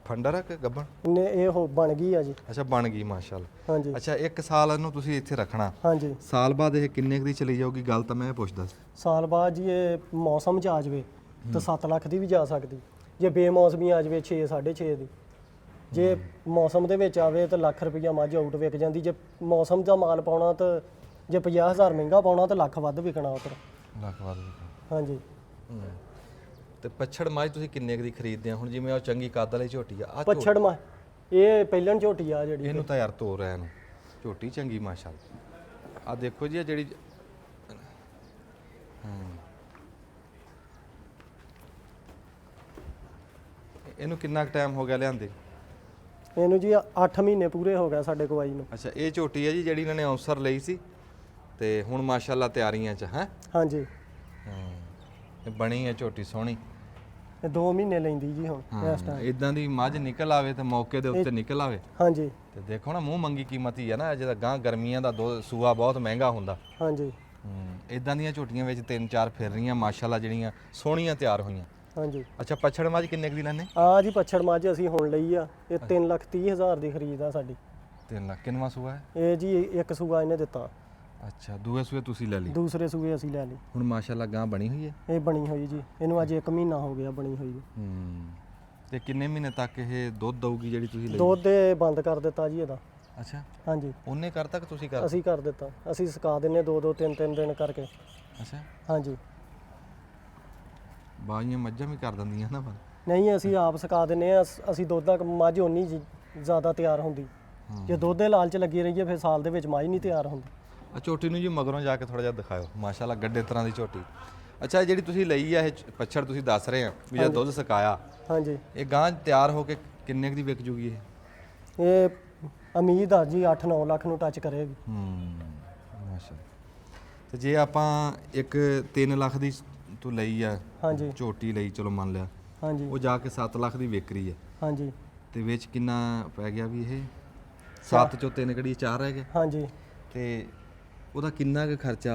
ਫੰਡਰ ਹੈ ਕਿ ਗੱਬਣ? ਨੇ ਇਹ ਬਣ ਗਈ ਆ ਜੀ। ਅੱਛਾ, ਬਣ ਗਈ ਮਾਸ਼ਾਅੱਲਾ। ਹਾਂਜੀ ਅੱਛਾ, 1 ਸਾਲ ਇਹਨੂੰ ਤੁਸੀਂ ਇੱਥੇ ਰੱਖਣਾ, ਹਾਂਜੀ ਸਾਲ ਬਾਅਦ ਇਹ ਕਿੰਨੇ ਕੁ ਦੀ ਚਲੀ ਜਾਊਗੀ? ਗੱਲ ਤਾਂ ਮੈਂ ਇਹ ਪੁੱਛਦਾ ਸੀ। ਸਾਲ ਬਾਅਦ ਜੀ ਇਹ ਮੌਸਮ 'ਚ ਆ ਜਾਵੇ ਤਾਂ 7 ਲੱਖ ਦੀ ਵੀ ਜਾ ਸਕਦੀ, ਜੇ ਬੇਮੌਸਮੀ ਆ ਜਾਵੇ 6 6.5 ਦੀ। ਜੇ ਮੌਸਮ ਦੇ ਵਿੱਚ ਆਵੇ ਤਾਂ ਲੱਖ ਰੁਪਈਆ ਮੱਝ ਆਊਟ ਵਿਕ ਜਾਂਦੀ। ਜੇ ਮੌਸਮ ਦਾ ਮਾਲ ਪਾਉਣਾ ਤਾਂ ਜੇ 50,000 ਮਹਿੰਗਾ ਪਾਉਣਾ ਤਾਂ ਲੱਖ ਵੱਧ ਵਿਕਣਾ ਉੱਧਰ। ਲੱਖ ਬਾਅਦ ਹਾਂਜੀ ਤੇ ਪੱਛੜ ਮੱਝ ਤੁਸੀਂ ਕਿੰਨੇ ਕੁ ਦੀ ਖਰੀਦਦੇ ਆ ਹੁਣ? ਜਿਵੇਂ ਉਹ ਚੰਗੀ ਕੱਦ ਵਾਲੀ ਝੋਟੀ ਆ, ਪੱਛੜ ਮਾ ਇਹ ਪਹਿਲਣ ਝੋਟੀ ਆ ਜਿਹੜੀ। ਇਹਨੂੰ ਤਾਂ ਯਾਰ ਤੋਰ ਰਿਹਾ ਇਹਨੂੰ, ਝੋਟੀ ਚੰਗੀ ਮਾਸ਼ਾਅੱਲਾ। ਆ ਦੇਖੋ ਜੀ, ਇਹ ਜਿਹੜੀ ਇਹਨੂੰ ਕਿੰਨਾ ਕੁ ਟਾਈਮ ਹੋ ਗਿਆ ਲਿਆਂਦੇ? ਇਹਨੂੰ ਜੀ 8 ਮਹੀਨੇ ਪੂਰੇ ਹੋ ਗਏ ਸਾਡੇ ਕੋਲ ਆਈ ਨੂੰ। ਅੱਛਾ, ਇਹ ਝੋਟੀ ਹੈ ਜੀ ਜਿਹੜੀ ਇਹਨਾਂ ਨੇ ਔਂਸਰ ਲਈ ਸੀ ਤੇ ਹੁਣ ਮਾਸ਼ਾਅੱਲਾ ਤਿਆਰੀਆਂ 'ਚ ਹੈ। ਹਾਂਜੀ ਹਾਂ ਇਹ ਬਣੀ ਹੈ ਝੋਟੀ ਸੋਹਣੀ। ਇਹ 2 ਮਹੀਨੇ ਲੈਂਦੀ ਜੀ ਹੁਣ ਇਸ ਟਾਈਮ। ਇਦਾਂ ਦੀ ਮੱਝ ਨਿਕਲ ਆਵੇ ਤੇ ਮੌਕੇ ਦੇ ਉੱਤੇ ਨਿਕਲ ਆਵੇ ਹਾਂਜੀ ਤੇ ਦੇਖੋ ਨਾ ਮੂੰਹ ਮੰਗੀ ਕੀਮਤ ਹੀ ਹੈ ਨਾ, ਜਿਹਦਾ ਗਾਂ ਗਰਮੀਆਂ ਦਾ ਸੂਆ ਬਹੁਤ ਮਹਿੰਗਾ ਹੁੰਦਾ। ਹਾਂਜੀ ਇਦਾਂ ਦੀਆਂ ਝੋਟੀਆਂ ਵਿੱਚ 3-4 ਫਿਰ ਰਹੀਆਂ ਮਾਸ਼ਾਅੱਲਾ, ਜਿਹੜੀਆਂ ਸੋਹਣੀਆਂ ਤਿਆਰ ਹੋਈਆਂ। ਹਾਂਜੀ ਅੱਛਾ ਪਛੜ ਮੱਝ ਕਿੰਨੇ ਕੁ ਦੀ ਲੈਣੇ? ਆ ਜੀ ਪੱਛੜ ਮੱਝ ਅਸੀਂ ਹੁਣ ਲਈ ਆ, ਇਹ 3,30,000 ਦੀ ਖਰੀਦ ਆ ਸਾਡੀ। 3 ਲੱਖ ਕਿੰਨਵਾਂ ਸੂਆ ਹੈ? ਇਹ ਜੀ ਇੱਕ ਸੂਆ ਇਹਨੇ ਦਿੱਤਾ, ਅੱਛਾ ਦੂਏ ਸੂਏ ਤੁਸੀਂ ਲੈ ਲਈ। ਦੂਸਰੇ ਸੂਏ ਅਸੀਂ ਲੈ ਲਈ। ਹੁਣ ਮਾਸ਼ਾਅੱਲਾ ਗਾਂ ਬਣੀ ਹੋਈ ਹੈ। ਇਹ ਬਣੀ ਹੋਈ ਜੀ, ਇਹਨੂੰ ਅੱਜ 1 ਮਹੀਨਾ ਹੋ ਗਿਆ ਬਣੀ ਹੋਈ। ਤੇ ਕਿੰਨੇ ਮਹੀਨੇ ਤੱਕ ਇਹ ਦੁੱਧ ਦਊਗੀ ਜਿਹੜੀ ਤੁਸੀਂ ਲਈ? ਦੁੱਧ ਦੇ ਬੰਦ ਕਰ ਦਿੱਤਾ ਜੀ ਇਹਦਾ। ਅੱਛਾ ਹਾਂਜੀ ਉਹਨੇ ਕਰ ਤੱਕ ਤੁਸੀਂ ਕਰ? ਅਸੀਂ ਕਰ ਦਿੱਤਾ, ਅਸੀਂ ਸੁਕਾ ਦਿੰਨੇ 2-2 3-3 ਦਿਨ ਕਰਕੇ। ਅੱਛਾ ਹਾਂਜੀ ਬਾਈਆਂ ਮੱਝਾਂ ਵੀ ਕਰ ਦਿੰਦੀਆਂ ਨਾ ਪਰ। ਨਹੀਂ ਅਸੀਂ ਆਪ ਸੁਕਾ ਦਿੰਨੇ ਆ, ਅਸੀਂ ਦੁੱਧ ਦਾ ਮੱਝ ਓਨੀ ਜ਼ਿਆਦਾ ਤਿਆਰ ਹੁੰਦੀ। ਜੇ ਦੁੱਧ ਦੇ ਲਾਲਚ ਲੱਗੀ ਰਹੀਏ ਫਿਰ ਸਾਲ ਦੇ ਵਿੱਚ ਮੱਝ ਨਹੀਂ ਤਿਆਰ ਹੁੰਦੀ। ਆ ਝੋਟੀ ਨੂੰ ਜੀ ਮਗਰੋਂ ਜਾ ਕੇ ਥੋੜਾ ਜਿਹਾ ਦਿਖਾਓ, ਮਾਸ਼ਾਅੱਲਾ ਗੱਡੇ ਤਰ੍ਹਾਂ ਦੀ ਝੋਟੀ। ਅੱਛਾ ਇਹ ਜਿਹੜੀ ਤੁਸੀਂ ਲਈ ਆ ਇਹ ਪੱਛੜ ਤੁਸੀਂ ਦੱਸ ਰਹੇ ਆ ਵੀ ਜਦ ਦੁੱਧ ਸੁਕਾਇਆ, ਹਾਂਜੀ ਇਹ ਗਾਂ ਤਿਆਰ ਹੋ ਕੇ ਕਿੰਨੇ ਕੁ ਦੀ ਵਿਕ ਜੂਗੀ ਇਹ? ਇਹ ਉਮੀਦ ਆ ਜੀ 8-9 ਲੱਖ ਨੂੰ ਟੱਚ ਕਰੇਗੀ। ਮਾਸ਼ਾਅੱਲਾ। ਤੇ ਜੇ ਆਪਾਂ ਇੱਕ 3 ਲੱਖ ਦੀ ਤੂੰ ਲਈ ਆ ਹਾਂਜੀ ਝੋਟੀ ਲਈ, ਚਲੋ ਮੰਨ ਲਿਆ ਹਾਂਜੀ ਉਹ ਜਾ ਕੇ 7 ਲੱਖ ਦੀ ਵਿਕ ਰਹੀ ਹੈ, ਹਾਂਜੀ ਤੇ ਵਿੱਚ ਕਿੰਨਾ ਪੈ ਗਿਆ ਵੀ ਇਹ 7 ਚੋਂ 3 ਕਿਹੜੀ 4 ਰਹਿ ਗਏ, ਹਾਂਜੀ ਤੇ ਉਹਦਾ ਕਿੰਨਾ ਕੁ ਖਰਚਾ?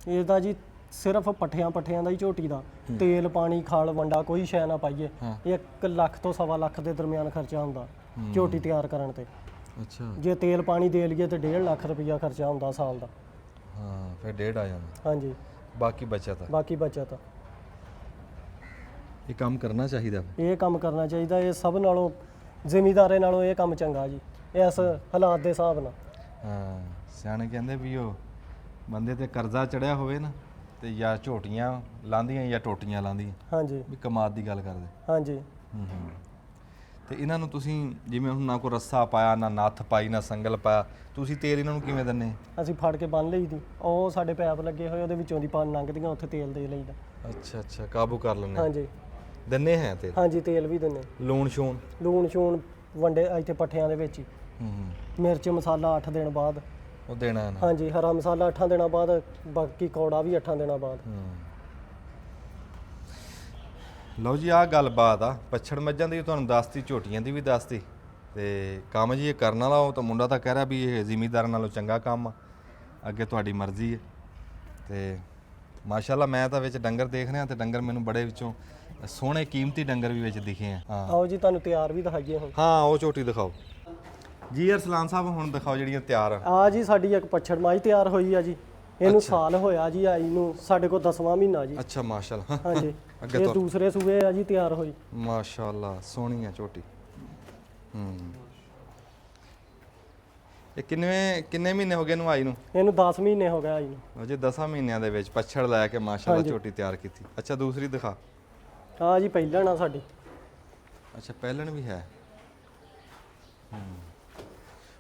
ਇਹਦਾ ਜੀ ਸਿਰਫ ਪੱਠਿਆਂ ਦਾ ਹੀ ਝੋਟੀ ਦਾ ਤੇਲ ਪਾਣੀ ਖਾਲ ਵੰਡਾ ਕੋਈ ਸ਼ੈ ਨਾ ਪਾਈਏ 1 ਲੱਖ ਤੋਂ 1.25 ਲੱਖ ਦੇ ਦਰਮਿਆਨ ਖਰਚਾ ਹੁੰਦਾ ਝੋਟੀ ਤਿਆਰ ਕਰਨ ਤੇ। ਅੱਛਾ ਜੇ ਤੇਲ ਪਾਣੀ ਦੇ ਲਈਏ ਤੇ 1.5 ਲੱਖ ਰੁਪਈਆ ਖਰਚਾ ਹੁੰਦਾ ਸਾਲ ਦਾ। ਹਾਂ ਫਿਰ 1.5 ਆ ਜਾਂਦਾ, ਹਾਂਜੀ ਬਾਕੀ ਬਚਤ ਆ। ਬਾਕੀ ਬਚਤ। ਇਹ ਕੰਮ ਕਰਨਾ ਚਾਹੀਦਾ। ਇਹ ਕੰਮ ਕਰਨਾ ਚਾਹੀਦਾ, ਇਹ ਸਭ ਨਾਲੋਂ ਜ਼ਿਮੀਦਾਰੇ ਨਾਲੋਂ ਇਹ ਕੰਮ ਚੰਗਾ ਜੀ ਇਸ ਹਾਲਾਤ ਦੇ ਹਿਸਾਬ ਨਾਲ। ਹਾਂ ਸਿਆਣੇ ਕਹਿੰਦੇ ਵੀ ਉਹ ਬੰਦੇ ਤੇ ਕਰਜ਼ਾ ਚੜਿਆ ਹੋਵੇ ਨਾ ਤੇ ਜਾਂ ਝੋਟੀਆਂ ਲਾਂਦੀਆਂ ਜਾਂ ਟੋਟੀਆਂ ਲਾਂਦੀਆਂ, ਹਾਂਜੀ ਵੀ ਕਮਾਦ ਦੀ ਗੱਲ ਕਰਦੇ। ਹਾਂਜੀ ਤੇ ਇਹਨਾਂ ਨੂੰ ਤੁਸੀਂ ਜਿਵੇਂ ਹੁਣ ਨਾ ਕੋਈ ਰੱਸਾ ਪਾਇਆ, ਨਾ ਨੱਥ ਪਾਈ, ਨਾ ਸੰਗਲ ਪਾਇਆ, ਤੁਸੀਂ ਤੇਲ ਇਹਨਾਂ ਨੂੰ ਕਿਵੇਂ ਦਿੰਦੇ? ਅਸੀਂ ਫੜ ਕੇ ਬੰਨ ਲਈ ਦੀ, ਉਹ ਸਾਡੇ ਪੈਪ ਲੱਗੇ ਹੋਏ ਉਹਦੇ ਵਿੱਚੋਂ ਦੀ ਪਾਣੀ ਲੰਘਦੀਆਂ, ਉੱਥੇ ਤੇਲ ਦੇ ਲਈਦਾ। ਅੱਛਾ ਅੱਛਾ ਕਾਬੂ ਕਰ ਲੈਂਦੇ ਹਾਂਜੀ ਦਿੰਨੇ ਹੈ ਤੇਲ? ਹਾਂਜੀ ਤੇਲ ਵੀ ਦਿੰਨੇ। ਲੂਣ ਸ਼ੂਣ? ਲੂਣ ਸ਼ੂਣ ਵੰਡੇ ਇੱਥੇ ਪੱਠਿਆਂ ਦੇ ਵਿੱਚ ਹੀ। ਮਿਰਚ ਮਸਾਲਾ 8 ਦਿਨ ਬਾਅਦ ਉਹ ਦੇਣਾ ਹੈ ਨਾ? ਹਾਂਜੀ ਹਰਾ ਮਸਾਲਾ 8 ਦਿਨਾਂ ਬਾਅਦ, ਬਾਕੀ ਕੌੜਾ ਵੀ 8 ਦਿਨਾਂ ਬਾਅਦ। ਲਓ ਜੀ ਆਹ ਗੱਲਬਾਤ ਆ ਪੱਛੜ ਮੱਝਾਂ ਦੀ ਤੁਹਾਨੂੰ ਦੱਸਤੀ, ਝੋਟੀਆਂ ਦੀ ਵੀ ਦੱਸਤੀ। ਤੇ ਕੰਮ ਜੀ ਇਹ ਕਰਨ ਵਾਲਾ, ਉਹ ਤਾਂ ਮੁੰਡਾ ਤਾਂ ਕਹਿ ਰਿਹਾ ਵੀ ਇਹ ਜ਼ਿਮੀਂਦਾਰਾਂ ਨਾਲੋਂ ਚੰਗਾ ਕੰਮ ਆ, ਅੱਗੇ ਤੁਹਾਡੀ ਮਰਜ਼ੀ ਹੈ। ਤੇ ਮਾਸ਼ਾਅੱਲਾ ਮੈਂ ਤਾਂ ਵਿੱਚ ਡੰਗਰ ਦੇਖ ਰਿਹਾ ਤੇ ਡੰਗਰ ਮੈਨੂੰ ਬੜੇ ਵਿੱਚੋਂ ਸੋਹਣੇ ਕੀਮਤੀ ਡੰਗਰ ਵੀ ਵਿੱਚ ਦਿਖੇ ਆ। ਹਾਂ ਆਓ ਜੀ ਤੁਹਾਨੂੰ ਤਿਆਰ ਵੀ ਦਿਖਾਈਏ ਹੁਣ। ਹਾਂ ਉਹ ਝੋਟੀ ਦਿਖਾਓ ਜੀ। ਅਰਸਲਾਨ ਸਾਹਿਬ ਹੁਣ ਦਿਖਾਓ ਜਿਹੜੀਆਂ ਤਿਆਰ ਆ। ਆ ਜੀ ਸਾਡੀ ਇੱਕ ਪੱਛੜ ਮਾਈ ਤਿਆਰ ਹੋਈ ਆ ਜੀ, ਇਹਨੂੰ ਸਾਲ ਹੋਇਆ ਜੀ ਆਈ ਨੂੰ, ਸਾਡੇ ਕੋਲ 10ਵਾਂ ਮਹੀਨਾ ਜੀ। ਅੱਛਾ ਮਾਸ਼ਾਅੱਲਾ। ਹਾਂਜੀ ਅੱਗੇ ਇਹ ਤੋਂ ਦੂਸਰੇ ਸੂਏ ਆ ਜੀ ਤਿਆਰ ਹੋਈ। ਮਾਸ਼ਾਅੱਲਾ ਸੋਹਣੀ ਆ ਝੋਟੀ। ਇਹ ਕਿੰਨੇ ਮਹੀਨੇ ਹੋ ਗਏ ਨੂੰ ਆਈ ਨੂੰ? ਇਹਨੂੰ 10 ਮਹੀਨੇ ਹੋ ਗਏ ਆਈ ਨੂੰ। ਅਜੇ 10 ਮਹੀਨਿਆਂ ਦੇ ਵਿੱਚ ਪੱਛੜ ਲੈ ਕੇ ਮਾਸ਼ਾਅੱਲਾ ਝੋਟੀ ਤਿਆਰ ਕੀਤੀ। ਅੱਛਾ ਦੂਸਰੀ ਦਿਖਾ। ਆ ਜੀ ਪਹਿਲਣ ਆ ਸਾਡੀ। ਅੱਛਾ ਪਹਿਲਣ ਵੀ ਹੈ।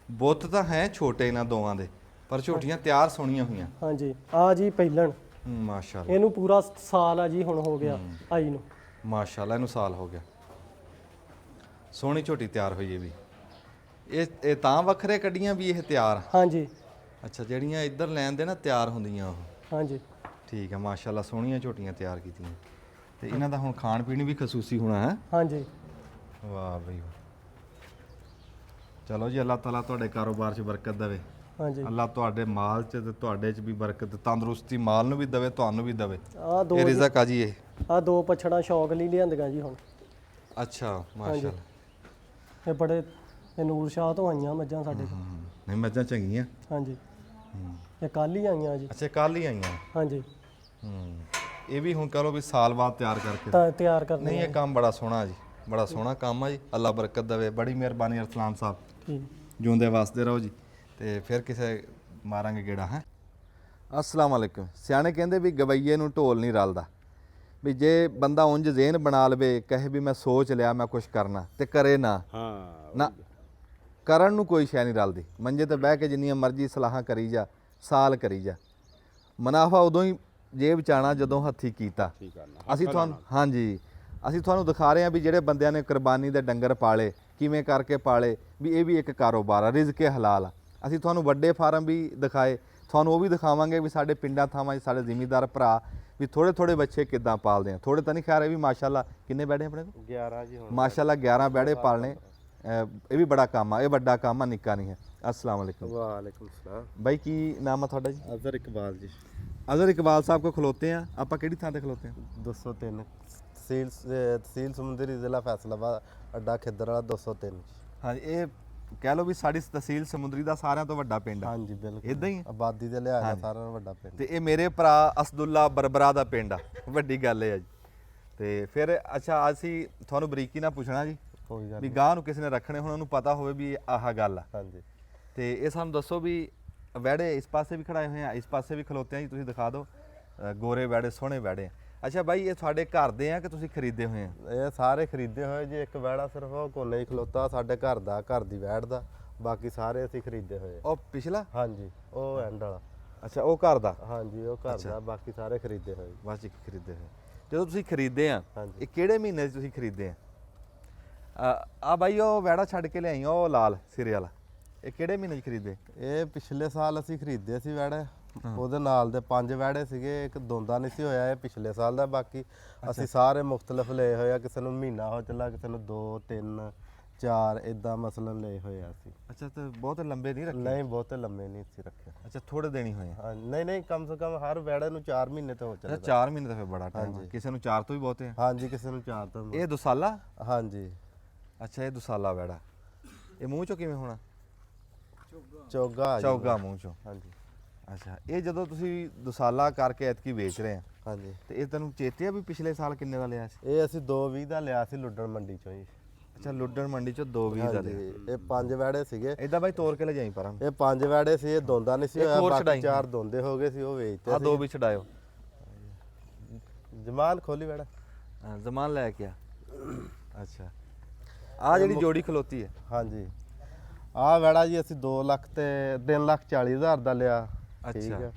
ਬੁੱਤ ਤਾਂ ਹੈ ਛੋਟੇ ਇਹਨਾਂ ਦੋਵਾਂ ਦੇ, ਪਰ ਝੋਟੀਆਂ ਤਿਆਰ ਸੋਹਣੀਆਂ ਹੋਈਆਂ। ਹਾਂਜੀ ਆ ਜੀ ਪਹਿਲਣ, ਮਾਸ਼ਾਅੱਲਾ ਇਹਨੂੰ ਪੂਰਾ ਸਾਲ ਆ ਜੀ ਹੁਣ ਹੋ ਗਿਆ ਆਈ ਨੂੰ। ਮਾਸ਼ਾਅੱਲਾ ਇਹਨੂੰ ਸਾਲ ਹੋ ਗਿਆ। ਸੋਹਣੀ ਝੋਟੀ ਤਿਆਰ ਹੋਈ ਇਹ ਵੀ। ਇਹ ਤਾਂ ਵੱਖਰੇ ਕੱਢੀਆਂ ਵੀ ਇਹ ਤਿਆਰ? ਹਾਂਜੀ ਅੱਛਾ ਜਿਹੜੀਆਂ ਇੱਧਰ ਲੈਣ ਦੇ ਨਾ ਤਿਆਰ ਹੁੰਦੀਆਂ ਉਹ। ਹਾਂਜੀ ਠੀਕ ਹੈ ਮਾਸ਼ਾਅੱਲਾ ਸੋਹਣੀਆਂ ਝੋਟੀਆਂ ਤਿਆਰ ਕੀਤੀਆਂ। ਤੇ ਇਹਨਾਂ ਦਾ ਹੁਣ ਖਾਣ ਪੀਣ ਵੀ ਖਸੂਸੀ ਹੋਣਾ ਹੈ? ਹਾਂਜੀ ਵਾਹ ਬਈ ਵਾਹ। ਚਲੋ ਜੀ ਅੱਲਾਹ ਤਾਲਾ ਤੁਹਾਡੇ ਕਾਰੋਬਾਰ 'ਚ ਬਰਕਤ ਦੇਵੇ। ਹਾਂਜੀ ਅੱਲਾਹ ਤੁਹਾਡੇ ਮਾਲ 'ਚ ਤੇ ਤੁਹਾਡੇ 'ਚ ਵੀ ਬਰਕਤ, ਤੰਦਰੁਸਤੀ ਮਾਲ ਨੂੰ ਵੀ ਦੇਵੇ, ਤੁਹਾਨੂੰ ਵੀ ਦੇਵੇ। ਆ ਦੋ ਇਹ ਰਿਜ਼ਕ ਆ ਜੀ ਇਹ। ਆ 2 ਪਛੜਾਂ ਸ਼ੌਕ ਲਈ ਲਿਆਂਦੀਆਂ ਜੀ ਹੁਣ। ਅੱਛਾ ਮਾਸ਼ਾਅੱਲਾ। ਇਹ ਬੜੇ ਇਹ ਨੂਰ ਸ਼ਾਹ ਤੋਂ ਆਈਆਂ ਮੱਝਾਂ ਸਾਡੇ ਕੋਲ। ਨਹੀਂ ਮੱਝਾਂ ਚੰਗੀਆਂ। ਹਾਂਜੀ ਇਹ ਕੱਲ ਹੀ ਆਈਆਂ ਜੀ। ਅੱਛਾ ਕੱਲ ਹੀ ਆਈਆਂ। ਹਾਂਜੀ ਇਹ ਵੀ ਹੁਣ ਕਹ ਲਓ ਵੀ ਸਾਲ ਬਾਅਦ ਤਿਆਰ ਕਰਕੇ। ਤਾਂ ਤਿਆਰ ਕਰਨੀ। ਨਹੀਂ ਇਹ ਕੰਮ ਬੜਾ ਸੋਹਣਾ ਜੀ, ਬੜਾ ਸੋਹਣਾ ਕੰਮ ਆ ਜੀ। ਅੱਲਾਹ ਬਰਕਤ ਦੇਵੇ। ਬੜੀ ਮਿਹਰਬਾਨੀ ਅਰਸਲਾਨ ਸਾਹਿਬ। ਠੀਕ ਜਿਉਂਦੇ ਵਸਦੇ ਰਹੋ ਜੀ। ਤੇ ਫਿਰ ਕਿਸੇ ਮਾਰਾਂਗੇ ਗੇੜਾ ਹੈ। ਅਸਲਾਮ ਵਾਲੇਕੁਮ। ਸਿਆਣੇ ਕਹਿੰਦੇ ਵੀ ਗਵਈਏ ਨੂੰ ਢੋਲ ਨਹੀਂ ਰਲਦਾ। ਵੀ ਜੇ ਬੰਦਾ ਉਂਝ ਜ਼ੇਨ ਬਣਾ ਲਵੇ, ਕਹੇ ਵੀ ਮੈਂ ਸੋਚ ਲਿਆ ਮੈਂ ਕੁਝ ਕਰਨਾ ਤੇ ਕਰੇ ਨਾ। ਨਾ ਕਰਨ ਨੂੰ ਕੋਈ ਸ਼ੈ ਨਹੀਂ ਰਲਦੀ। ਮੰਜੇ ਤੇ ਬਹਿ ਕੇ ਜਿੰਨੀਆਂ ਮਰਜ਼ੀ ਸਲਾਹਾਂ ਕਰੀ ਜਾ, ਸਾਲ ਕਰੀ ਜਾ, ਮੁਨਾਫਾ ਉਦੋਂ ਹੀ ਜੇਬ ਚ ਆਉਣਾ ਜਦੋਂ ਹੱਥੀ ਕੀਤਾ। ਅਸੀਂ ਤੁਹਾਨੂੰ ਹਾਂਜੀ ਅਸੀਂ ਤੁਹਾਨੂੰ ਦਿਖਾ ਰਹੇ ਹਾਂ ਵੀ ਜਿਹੜੇ ਬੰਦਿਆਂ ਨੇ ਕੁਰਬਾਨੀ ਦੇ ਡੰਗਰ ਪਾਲੇ, ਕਿਵੇਂ ਕਰਕੇ ਪਾਲੇ, ਵੀ ਇਹ ਵੀ ਇੱਕ ਕਾਰੋਬਾਰ ਆ, ਰਿਜ਼ਕ ਹਲਾਲ ਆ। ਅਸੀਂ ਤੁਹਾਨੂੰ ਵੱਡੇ ਫਾਰਮ ਵੀ ਦਿਖਾਏ, ਤੁਹਾਨੂੰ ਉਹ ਵੀ ਦਿਖਾਵਾਂਗੇ ਵੀ ਸਾਡੇ ਪਿੰਡਾਂ ਥਾਵਾਂ 'ਚ ਸਾਡੇ ਜ਼ਿਮੀਂਦਾਰ ਭਰਾ ਵੀ ਥੋੜੇ ਥੋੜੇ ਬੱਚੇ ਕਿੱਦਾਂ ਪਾਲਦੇ ਆ। ਥੋੜੇ ਤਾਂ ਨਹੀਂ ਖੈਰ, ਇਹ ਵੀ ਮਾਸ਼ਾਅੱਲਾ ਕਿੰਨੇ ਬੈੜੇ ਆਪਣੇ ਕੋਲ? 11 ਜੀ ਹੁਣ ਮਾਸ਼ਾਅੱਲਾ 11 ਬੈੜੇ ਪਾਲਣੇ, ਇਹ ਵੀ ਬੜਾ ਕੰਮ ਆ, ਇਹ ਵੱਡਾ ਕੰਮ ਆ, ਨਿੱਕਾ ਨਹੀਂ ਹੈ। अस्सलाम वालेकुम। ਵਾਲੇਕੁਮ ਸਲਾਮ। भाई की नाम है ਤੁਹਾਡਾ ਜੀ? ਅਜ਼ਰ ਇਕਬਾਲ ਜੀ। अजहर इकबाल साहब को खलोते हैं ਆਪਾਂ ਕਿਹੜੀ ਥਾਂ ਤੇ ਖਲੋਤੇ ਹਾਂ? 203 ਤਹਿਸੀਲ ਸਮੁੰਦਰੀ ਜ਼ਿਲ੍ਹਾ ਫੈਸਲਾਬਾਦ, ਅੱਡਾ ਖਿੱਦਰ ਵਾਲਾ 203 ਜੀ। ਹਾਂਜੀ, ਇਹ ਕਹਿ ਲਓ ਵੀ ਸਾਡੀ ਤਹਿਸੀਲ ਸਮੁੰਦਰੀ ਦਾ ਸਾਰਿਆਂ ਤੋਂ ਵੱਡਾ ਪਿੰਡ ਆ। ਹਾਂਜੀ ਬਿਲਕੁਲ ਇਦਾਂ ਹੀ ਆ? ਆਬਾਦੀ ਦੇ ਲਿਹਾਜ਼ ਨਾਲ ਸਾਰਿਆਂ ਨਾਲੋਂ ਵੱਡਾ ਪਿੰਡ। ਤੇ ਇਹ ਮੇਰੇ ਭਰਾ ਅਸਦੁੱਲਾ ਬਰਬਰਾ ਦਾ ਪਿੰਡ ਆ, ਵੱਡੀ ਗੱਲ ਇਹ ਆ ਜੀ। ਤੇ ਫਿਰ ਅੱਛਾ ਅਸੀਂ ਤੁਹਾਨੂੰ ਬਰੀਕੀ ਨਾਲ ਪੁੱਛਣਾ ਜੀ ਕੋਈ ਗੱਲ ਵੀ ਗਾਂ ਨੂੰ ਕਿਸੇ ਨੇ ਰੱਖਣੇ ਹੁਣ ਉਹਨੂੰ ਪਤਾ ਹੋਵੇ ਵੀ ਆਹ ਗੱਲ ਆ। ਹਾਂਜੀ। ਤੇ ਇਹ ਸਾਨੂੰ ਦੱਸੋ ਵੀ ਵੈੜੇ ਇਸ ਪਾਸੇ ਵੀ ਖੜਾਏ ਹੋਏ ਆ, ਇਸ ਪਾਸੇ ਵੀ ਖਲੋਤੇ ਆ ਜੀ, ਤੁਸੀਂ ਦਿਖਾ ਦਿਓ। ਗੋਰੇ ਵੈੜੇ, ਸੋਹਣੇ ਵੈੜੇ ਆ। ਅੱਛਾ ਬਾਈ, ਇਹ ਤੁਹਾਡੇ ਘਰ ਦੇ ਆ ਕਿ ਤੁਸੀਂ ਖਰੀਦੇ ਹੋਏ ਆ? ਇਹ ਸਾਰੇ ਖਰੀਦੇ ਹੋਏ ਜੀ। ਇੱਕ ਵੈੜਾ ਸਿਰਫ ਉਹ ਕੋਨੇ ਹੀ ਖਲੋਤਾ ਸਾਡੇ ਘਰ ਦਾ, ਘਰ ਦੀ ਵੈੜ ਦਾ, ਬਾਕੀ ਸਾਰੇ ਅਸੀਂ ਖਰੀਦੇ ਹੋਏ। ਉਹ ਪਿਛਲਾ? ਹਾਂਜੀ, ਉਹ ਐਂਡ ਵਾਲਾ। ਅੱਛਾ, ਉਹ ਘਰ ਦਾ? ਹਾਂਜੀ, ਉਹ ਘਰ ਦਾ, ਬਾਕੀ ਸਾਰੇ ਖਰੀਦੇ ਹੋਏ। ਬਸ ਇੱਕ ਖਰੀਦੇ ਹੋਏ। ਜਦੋਂ ਤੁਸੀਂ ਖਰੀਦੇ ਆ, ਹਾਂਜੀ। ਇਹ ਕਿਹੜੇ ਮਹੀਨੇ 'ਚ ਤੁਸੀਂ ਖਰੀਦੇ ਆ? ਆ ਬਾਈ ਉਹ ਵੈੜਾ ਛੱਡ ਕੇ ਲਿਆਈ, ਉਹ ਲਾਲ ਸਿਰੇ ਵਾਲਾ, ਇਹ ਕਿਹੜੇ ਮਹੀਨੇ 'ਚ ਖਰੀਦੇ? ਇਹ ਪਿਛਲੇ ਸਾਲ ਅਸੀਂ ਖਰੀਦੇ ਸੀ ਵੈੜੇ। ਉਹਦੇ ਨਾਲ ਦੇ 5 ਵੈੜੇ ਸੀਗੇ, ਇੱਕ ਦੋਂਦਾ ਨਹੀਂ ਸੀ ਹੋਇਆ, ਇਹ ਪਿਛਲੇ ਸਾਲ ਦਾ। ਬਾਕੀ ਅਸੀਂ ਸਾਰੇ ਮੁਖਤਲਿਫ ਲਏ ਹੋਏ ਆ, ਕਿਸੇ ਨੂੰ ਮਹੀਨਾ ਹੋ ਚੱਲਾ, ਕਿਸੇ ਨੂੰ 2 3 4 ਇਦਾਂ ਮਸਲਨ ਲਏ ਹੋਏ ਆ ਅਸੀਂ। ਅੱਛਾ, ਤੇ ਬਹੁਤ ਲੰਬੇ ਨਹੀਂ ਰੱਖੇ? ਨਹੀਂ, ਬਹੁਤੇ ਲੰਮੇ ਨਹੀਂ ਸੀ ਰੱਖੇ। ਅੱਛਾ, ਥੋੜੇ ਦੇਣੀ ਹੋਏ ਆ? ਹਾਂ, ਨਹੀਂ, ਕਮ ਸੇ ਕਮ ਹਰ ਵੈੜੇ ਨੂੰ 4 ਮਹੀਨੇ ਤੇ ਹੋ ਅੱਛਾ, ਚੱਲਦਾ। 4 ਮਹੀਨੇ ਤਾਂ ਫਿਰ ਬੜਾ ਟਾਈਮ ਆ। ਕਿਸੇ ਨੂੰ 4 ਤੋਂ ਵੀ ਬਹੁਤੇ ਆ? ਹਾਂਜੀ, ਕਿਸੇ ਨੂੰ 4 ਤੋਂ। ਇਹ ਦੁਸਾਲਾ? ਹਾਂਜੀ। ਅੱਛਾ, ਇਹ ਦੁਸਾਲਾ ਵੈੜਾ। ਇਹ ਮੂੰਹ ਚੋਂ ਕਿਵੇਂ ਹੋਣਾ? ਚੋਗਾ ਆ ਜੀ। ਚੌਗਾ ਮੂੰਹ ਚੋਂ। ਹਾਂਜੀ। ਅੱਛਾ, ਇਹ ਜਦੋਂ ਤੁਸੀਂ ਦੁਸਾਲਾ ਕਰਕੇ ਐਤਕੀ ਵੇਚ ਰਹੇ ਆ, ਹਾਂਜੀ। ਤੇ ਇਹ ਤੈਨੂੰ ਚੇਤੇ ਆ ਵੀ ਪਿਛਲੇ ਸਾਲ ਕਿੰਨੇ ਦਾ ਲਿਆ ਸੀ? ਇਹ ਅਸੀਂ 220 ਦਾ ਲਿਆ ਸੀ ਲੁੱਡਣ ਮੰਡੀ ਚੋਂ ਜੀ। ਅੱਛਾ, ਲੁੱਡਣ ਮੰਡੀ ਚੋਂ 220 ਦਾ ਲਿਆ। ਹਾਂਜੀ, ਇਹ 5 ਵੈੜੇ ਸੀਗੇ। ਇਦਾਂ ਬਾਈ ਤੋੜ ਕੇ ਲੈ ਜਾਈ ਪਰਾਂ। ਇਹ 5 ਵੈੜੇ ਸੀ, ਇਹ ਦੋਂਦਾ ਨਹੀਂ ਸੀ ਇੱਕ ਹੋਇਆ, ਹੋਰ ਬਾਕੀ ਛਡਾਈ। 4 ਦੋਂਦੇ ਹੋ ਗਏ ਸੀ, ਉਹ ਵੇਚਤੇ ਆ 2 ਵੀ ਛਡਾਇਓ। ਜਮਾਨ ਖੋਲੀ ਵੈੜਾ। ਜ਼ਮਾਨ ਲੈ ਕੇ ਆ। ਅੱਛਾ, ਆ ਜਿਹੜੀ ਜੋੜੀ ਖਲੋਤੀ ਹੈ? ਹਾਂਜੀ। ਆਹ ਵੈੜਾ ਜੀ ਅਸੀਂ 2 ਲੱਖ ਤੇ 3,40,000 ਦਾ ਲਿਆ। ਠੀਕ ਅੱਛਾ। ਆ।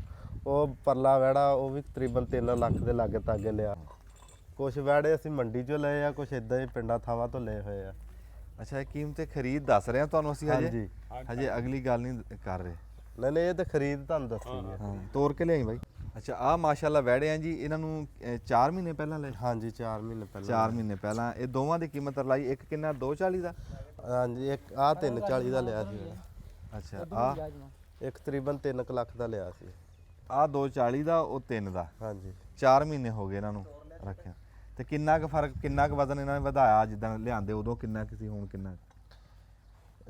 ਉਹ ਪਰਲਾ ਵੈੜਾ ਉਹ ਵੀ ਤਕਰੀਬਨ 3 ਲੱਖ ਦੇ ਲਾਗੇ ਤਾਗੇ ਲਿਆ। ਕੁਝ ਵੈੜੇ ਅਸੀਂ ਮੰਡੀ ਚੋਂ ਲਏ ਆ, ਕੁਝ ਇਦਾਂ ਹੀ ਪਿੰਡਾਂ ਥਾਵਾਂ ਤੋਂ ਲਏ ਹੋਏ ਆ। ਅੱਛਾ, ਇਹ ਕੀਮਤ ਖਰੀਦ ਦੱਸ ਰਹੇ ਆ ਤੁਹਾਨੂੰ ਅਸੀਂ ਹਾਂਜੀ। ਹਜੇ ਅਗਲੀ ਗੱਲ ਨਹੀਂ ਕਰ ਰਹੇ। ਨਹੀਂ, ਇਹ ਤਾਂ ਖਰੀਦ ਤੁਹਾਨੂੰ ਦੱਸੀ ਹੈ। ਹਾਂ, ਤੋੜ ਕੇ ਲਿਆਈ ਬਾਈ। ਅੱਛਾ, ਆ ਮਾਸ਼ਾਅੱਲਾ ਵੈੜੇ ਆ ਜੀ, ਇਹਨਾਂ ਨੂੰ 4 ਮਹੀਨੇ ਪਹਿਲਾਂ ਲਏ? ਹਾਂਜੀ, 4 ਮਹੀਨੇ ਪਹਿਲਾਂ। 4 ਮਹੀਨੇ ਪਹਿਲਾਂ। ਇਹ ਦੋਵਾਂ ਦੀ ਕੀਮਤ ਰਲਾਈ, ਇੱਕ ਕਿੰਨਾ? 240 ਦਾ? ਹਾਂਜੀ, ਇੱਕ ਆਹ 3,40 ਦਾ ਲਿਆ ਸੀ। ਅੱਛਾ, ਆ ਇੱਕ ਤਕਰੀਬਨ 3 ਲੱਖ ਦਾ ਲਿਆ ਸੀ। ਆ 240 ਦਾ, ਉਹ 3 ਦਾ। ਹਾਂਜੀ। 4 ਮਹੀਨੇ ਹੋ ਗਏ ਇਹਨਾਂ ਨੂੰ ਰੱਖਿਆ। ਤੇ ਕਿੰਨਾ ਕੁ ਫਰਕ, ਕਿੰਨਾ ਕੁ ਵਜ਼ਨ ਇਹਨਾਂ ਨੇ ਵਧਾਇਆ? ਜਿੱਦਾਂ ਲਿਆਂਦੇ ਉਦੋਂ ਕਿੰਨਾ ਕੁ ਸੀ, ਹੁਣ ਕਿੰਨਾ?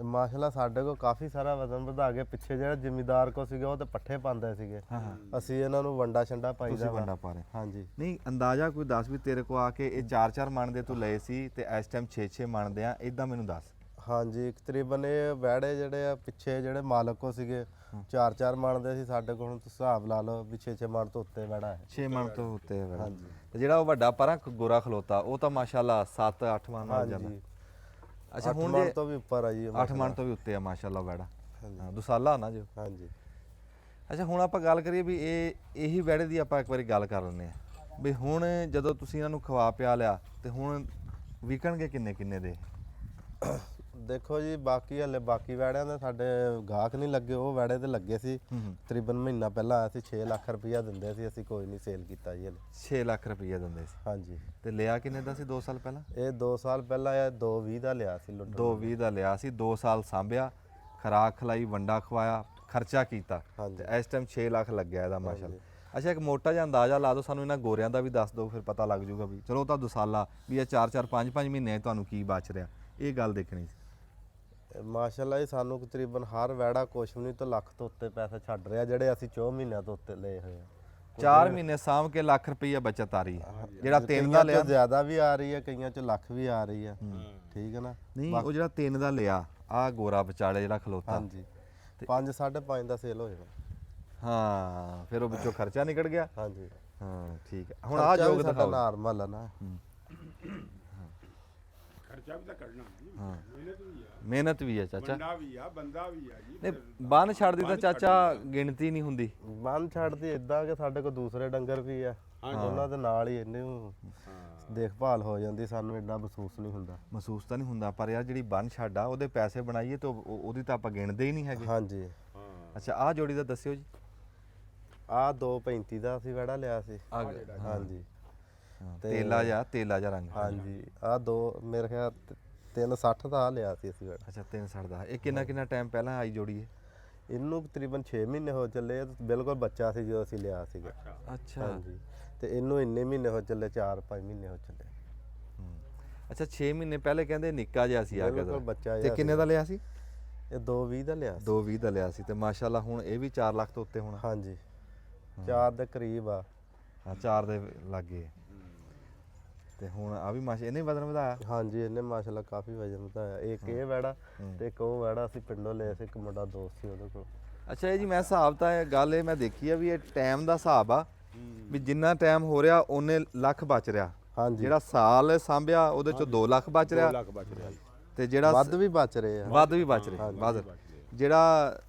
ਮਾਸ਼ਾਅੱਲਾ ਸਾਡੇ ਕੋਲ ਕਾਫੀ ਸਾਰਾ ਵਜ਼ਨ ਵਧਾ ਗਿਆ। ਪਿੱਛੇ ਜਿਹੜਾ ਜ਼ਿਮੀਦਾਰ ਕੋ ਸੀਗਾ ਉਹ ਤੇ ਪੱਠੇ ਪਾਉਂਦੇ ਸੀਗੇ, ਹਾਂ ਹਾਂ, ਅਸੀਂ ਇਹਨਾਂ ਨੂੰ ਵੰਡਾ ਛੰਡਾ ਤੁਸੀਂ ਪਾਈਦਾ ਵਾ। ਵੰਡਾ ਪਾ ਰਹੇ? ਹਾਂਜੀ। ਨਹੀਂ, ਅੰਦਾਜ਼ਾ ਕੋਈ ਦੱਸ ਵੀ ਤੇਰੇ ਕੋ ਆ ਕੇ ਇਹ 4-4 ਮਣ ਦੇ ਤੂੰ ਲਏ ਸੀ ਤੇ ਇਸ ਟਾਈਮ 6-6 ਮਣ ਦੇ ਆ, ਇਦਾਂ ਮੈਨੂੰ ਦੱਸ। ਹਾਂਜੀ, ਤਕਰੀਬਨ ਇਹ ਵੈੜੇ ਜਿਹੜੇ ਆ ਪਿੱਛੇ ਜਿਹੜੇ ਮਾਲਕ ਕੋ ਸੀਗੇ 4-4 ਮਣ ਦੇ ਸੀ, ਸਾਡੇ ਕੋਲ ਹੁਣ ਤੁਸੀਂ ਹਿਸਾਬ ਲਾ ਲਓ ਵੀ 6-6 ਮਣ ਤੋਂ ਉੱਤੇ ਵੈੜਾ ਹੈ। 6 ਮਣ ਤੋਂ ਉੱਤੇ ਹੈ। ਹਾਂਜੀ। ਤੇ ਜਿਹੜਾ ਉਹ ਵੱਡਾ ਪਰਾਂ ਗੋਰਾ ਖਲੋਤਾ, ਉਹ ਤਾਂ ਮਾਸ਼ਾਅੱਲਾ 7-8 ਮਣ ਨਾਲ ਜਾਂਦਾ। ਹਾਂਜੀ। ਅੱਛਾ, ਹੁਣ ਮਣ ਜੇ ਤੋਂ ਵੀ ਉੱਪਰ ਆ ਜੀ। 8 ਮਣ ਤੋਂ ਵੀ ਉੱਤੇ ਆ ਮਾਸ਼ਾਅੱਲਾ ਵੈੜਾ। ਹਾਂਜੀ। ਹਾਂ, ਦੁਸਾਲਾ ਨਾ ਜੋ। ਹਾਂਜੀ। ਅੱਛਾ, ਹੁਣ ਆਪਾਂ ਗੱਲ ਕਰੀਏ ਵੀ ਇਹੀ ਵੈੜੇ ਦੀ ਆਪਾਂ ਇੱਕ ਵਾਰੀ ਗੱਲ ਕਰ ਲੈਂਦੇ ਆ ਵੀ ਹੁਣ ਜਦੋਂ ਤੁਸੀਂ ਇਹਨਾਂ ਨੂੰ ਖਵਾ ਪਿਆ ਲਿਆ ਤੇ ਹੁਣ ਵਿਕਣਗੇ ਕਿੰਨੇ ਕਿੰਨੇ ਦੇ? ਦੇਖੋ ਜੀ, ਬਾਕੀ ਹਲੇ ਬਾਕੀ ਵੈੜਿਆਂ ਦੇ ਸਾਡੇ ਗਾਹਕ ਨਹੀਂ ਲੱਗੇ, ਉਹ ਵੈੜੇ ਤੇ ਲੱਗੇ ਸੀ। ਤਕਰੀਬਨ ਮਹੀਨਾ ਪਹਿਲਾਂ ਆਇਆ ਸੀ, 6 ਲੱਖ ਰੁਪਇਆ ਦਿੰਦੇ ਸੀ, ਅਸੀਂ ਕੋਈ ਨਹੀਂ ਸੇਲ ਕੀਤਾ ਜੀ ਹਲੇ। 6 ਲੱਖ ਰੁਪਈਆ ਦਿੰਦੇ ਸੀ? ਹਾਂਜੀ। ਤੇ ਲਿਆ ਕਿੰਨੇ ਦਾ ਸੀ 2 ਸਾਲ ਪਹਿਲਾਂ? ਇਹ 2 ਸਾਲ ਪਹਿਲਾਂ ਇਹ 220 ਦਾ ਲਿਆ ਸੀ ਲੁੱਡਣ। 220 ਦਾ ਲਿਆ ਸੀ, 2 ਸਾਲ ਸਾਂਭਿਆ, ਖਰਾਕ ਖਲਾਈ, ਵੰਡਾ ਖਵਾਇਆ, ਖਰਚਾ ਕੀਤਾ ਹਾਂਜੀ। ਤੇ ਇਸ ਟਾਈਮ 6 ਲੱਖ ਲੱਗਿਆ ਇਹਦਾ ਮਾਸ਼ਾਅੱਲਾ। ਅੱਛਾ, ਇੱਕ ਮੋਟਾ ਜਿਹਾ ਅੰਦਾਜ਼ਾ ਲਾ ਦਿਓ ਸਾਨੂੰ ਇਹਨਾਂ ਗੋਰਿਆਂ ਦਾ ਵੀ ਦੱਸ ਦਿਓ, ਫਿਰ ਪਤਾ ਲੱਗ ਜਾਊਗਾ ਵੀ ਚਲੋ ਤਾਂ ਦੁਸਾਲਾ ਵੀ ਇਹ 4-4 5-5 ਮਹੀਨੇ ਤੁਹਾਨੂੰ ਕੀ ਬਚ ਰਿਹਾ, ਇਹ ਗੱਲ ਦੇਖਣੀ ਸੀ। ਮਾਸ਼ਾਅੱਲਾ ਜੀ, ਸਾਨੂੰ ਤਕਰੀਬਨ ਹਰ ਵੈੜਾ ਕੁਛ ਵੀ ਨਹੀਂ ਤਾਂ ਲੱਖ ਤੋਂ ਉੱਤੇ ਪੈਸੇ ਛੱਡ ਰਿਹਾ, ਜਿਹੜੇ ਅਸੀਂ 4 ਮਹੀਨਿਆਂ ਤੋਂ ਉੱਤੇ ਲਏ ਹੋਏ ਆ। 4 ਮਹੀਨੇ ਸਾਂਭ ਕੇ ਲੱਖ ਰੁਪਈਆ ਬਚਤ ਆ ਰਹੀ ਹੈ। ਜਿਹੜਾ 3 ਦਾ ਕਈਆਂ ਲਿਆ, ਚ ਜ਼ਿਆਦਾ ਵੀ ਆ ਰਹੀ ਹੈ, ਕਈਆਂ ਚ ਲੱਖ ਵੀ ਆ ਰਹੀ ਹੈ। ਠੀਕ ਹੈ ਨਾ? ਨਹੀਂ ਉਹ ਜਿਹੜਾ 3 ਦਾ ਲਿਆ, ਆਹ ਗੋਰਾ ਵਿਚਾਲੇ ਜਿਹੜਾ ਖਲੋਤਾ, ਹਾਂਜੀ। 5 5.5 ਦਾ ਸੇਲ ਹੋ ਜਾਣਾ। ਹਾਂ, ਫਿਰ ਉਹ ਵਿੱਚੋਂ ਖਰਚਾ ਨਿਕਲ ਗਿਆ। ਹਾਂਜੀ। ਹਾਂ, ਠੀਕ ਹੈ। ਹੁਣ ਆਹ ਜੋਗ ਦਿਖਾਓ। ਨਾਰਮਲ ਹੈ ਨਾ। ਖਰਚਾ ਵੀ ਤਾਂ ਕਰਨਾ ਹਾਂ, ਮਿਹਨਤ ਵੀ ਆ, ਮਿਹਨਤ ਵੀ ਹੈ ਚਾਚਾ। ਬੰਦਾ ਵੀ ਆ, ਬੰਦਾ ਵੀ ਆ ਜੀ। ਨਹੀਂ, ਬੰਨ ਛੱਡਦੀ ਤਾਂ ਚਾਚਾ ਗਿਣਤੀ ਨਹੀਂ ਹੁੰਦੀ। ਬੰਨ ਛੱਡਦੀ ਇਦਾਂ ਕਿ ਸਾਡੇ ਕੋਲ ਦੂਸਰੇ ਡੰਗਰ ਵੀ ਆ, ਉਹਨਾਂ ਦੇ ਨਾਲ ਹੀ ਇਹਨੂੰ ਦੇਖਭਾਲ ਹੋ ਜਾਂਦੀ, ਸਾਨੂੰ ਇੰਨਾ ਮਹਿਸੂਸ ਨਹੀਂ ਹੁੰਦਾ। ਮਹਿਸੂਸ ਤਾਂ ਨਹੀਂ ਹੁੰਦਾ, ਪਰ ਯਾਰ ਜਿਹੜੀ ਬੰਨ ਛੱਡ ਆ ਉਹਦੇ ਪੈਸੇ ਬਣਾਈਏ ਤਾਂ ਉਹਦੀ ਤਾਂ ਆਪਾਂ ਗਿਣਦੇ ਹੀ ਨਹੀਂ ਹੈਗੇ। ਹਾਂਜੀ। ਅੱਛਾ, ਆਹ ਜੋੜੀ ਦਾ ਦੱਸਿਓ ਜੀ। ਆ 235 ਦਾ ਅਸੀਂ ਵੜਾ ਲਿਆ ਸੀ ਆ ਹਾਂਜੀ ਤੇਲਾ ਜਿਹਾ ਰੰਗ। ਹਾਂਜੀ ਆ ਦੋ ਮੇਰੇ ਖਿਆਲ 360 ਦਾ ਆਹ ਲਿਆ ਸੀ ਅਸੀਂ ਵੜਾ। ਅੱਛਾ 360 ਦਾ। ਇਹ ਕਿੰਨਾ ਟਾਈਮ ਪਹਿਲਾਂ ਆਈ ਜੋੜੀ ਹੈ? ਇਹਨੂੰ ਤਕਰੀਬਨ 6 ਮਹੀਨੇ ਹੋ ਚੱਲੇ ਆ, ਬਿਲਕੁਲ ਬੱਚਾ ਸੀ ਜਦੋਂ ਅਸੀਂ ਲਿਆ ਸੀਗਾ। ਅੱਛਾ ਹਾਂਜੀ ਤੇ ਇਹਨੂੰ ਇੰਨੇ ਮਹੀਨੇ ਹੋ ਚੱਲੇ, 4-5 ਮਹੀਨੇ ਹੋ ਚੱਲੇ। ਅੱਛਾ 6 ਮਹੀਨੇ ਪਹਿਲੇ ਕਹਿੰਦੇ ਨਿੱਕਾ ਜਿਹਾ ਸੀ ਆ ਬਿਲਕੁਲ ਬੱਚਾ ਤੇ ਜਿਹਾ ਕਿੰਨੇ ਦਾ ਲਿਆ ਸੀ? ਇਹ 220 ਦਾ ਲਿਆ ਸੀ। 220 ਦਾ ਲਿਆ ਸੀ ਤੇ ਮਾਸ਼ਾਅੱਲਾ ਹੁਣ ਇਹ ਵੀ 4 ਲੱਖ ਤੋਂ ਉੱਤੇ ਹੋਣਾ। ਹਾਂਜੀ 4 ਦੇ ਕਰੀਬ ਆ। ਹਾਂ 4 ਦੇ ਲਾਗੇ ਤੇ ਹੁਣ ਆ ਵੀ ਮਾਸ਼ਾ ਇਹਨੇ ਵਜ਼ਨ ਵਧਾਇਆ। ਹਾਂਜੀ ਇਹਨੇ ਮਾਸ਼ਾਅੱਲਾ ਕਾਫੀ ਵਜਨ ਵਧਾਇਆ। ਇੱਕ ਇਹ ਵੜਾ ਤੇ ਇੱਕ ਉਹ ਵੜਾ ਅਸੀਂ ਪਿੰਡੋਂ ਲਿਆ ਸੀ, ਇੱਕ ਮੁੰਡਾ ਦੋਸਤ ਸੀ ਉਹਦੇ ਕੋਲ। ਅੱਛਾ ਇਹ ਜੀ ਮੈਂ ਹਿਸਾਬ ਤਾਂ ਇਹ ਗੱਲ ਇਹ ਮੈਂ ਦੇਖੀ ਆ ਵੀ ਇਹ ਟਾਈਮ ਦਾ ਹਿਸਾਬ ਆ ਵੀ ਜਿੰਨਾ ਟਾਈਮ ਹੋ ਰਿਹਾ ਉਹਨੇ ਲੱਖ ਬਚ ਰਿਹਾ। ਹਾਂਜੀ ਜਿਹੜਾ ਸਾਲ ਸਾਂਭਿਆ ਉਹਦੇ ਚੋਂ 2 ਲੱਖ ਬਚ ਰਿਹਾ ਲੱਖ ਬਚ ਰਿਹਾ ਜੀ। ਤੇ ਜਿਹੜਾ ਵੱਧ ਵੀ ਬਚ ਰਹੇ ਆ। ਵੱਧ ਵੀ ਬਚ ਰਿਹਾ ਵੱਧ। ਜਿਹੜਾ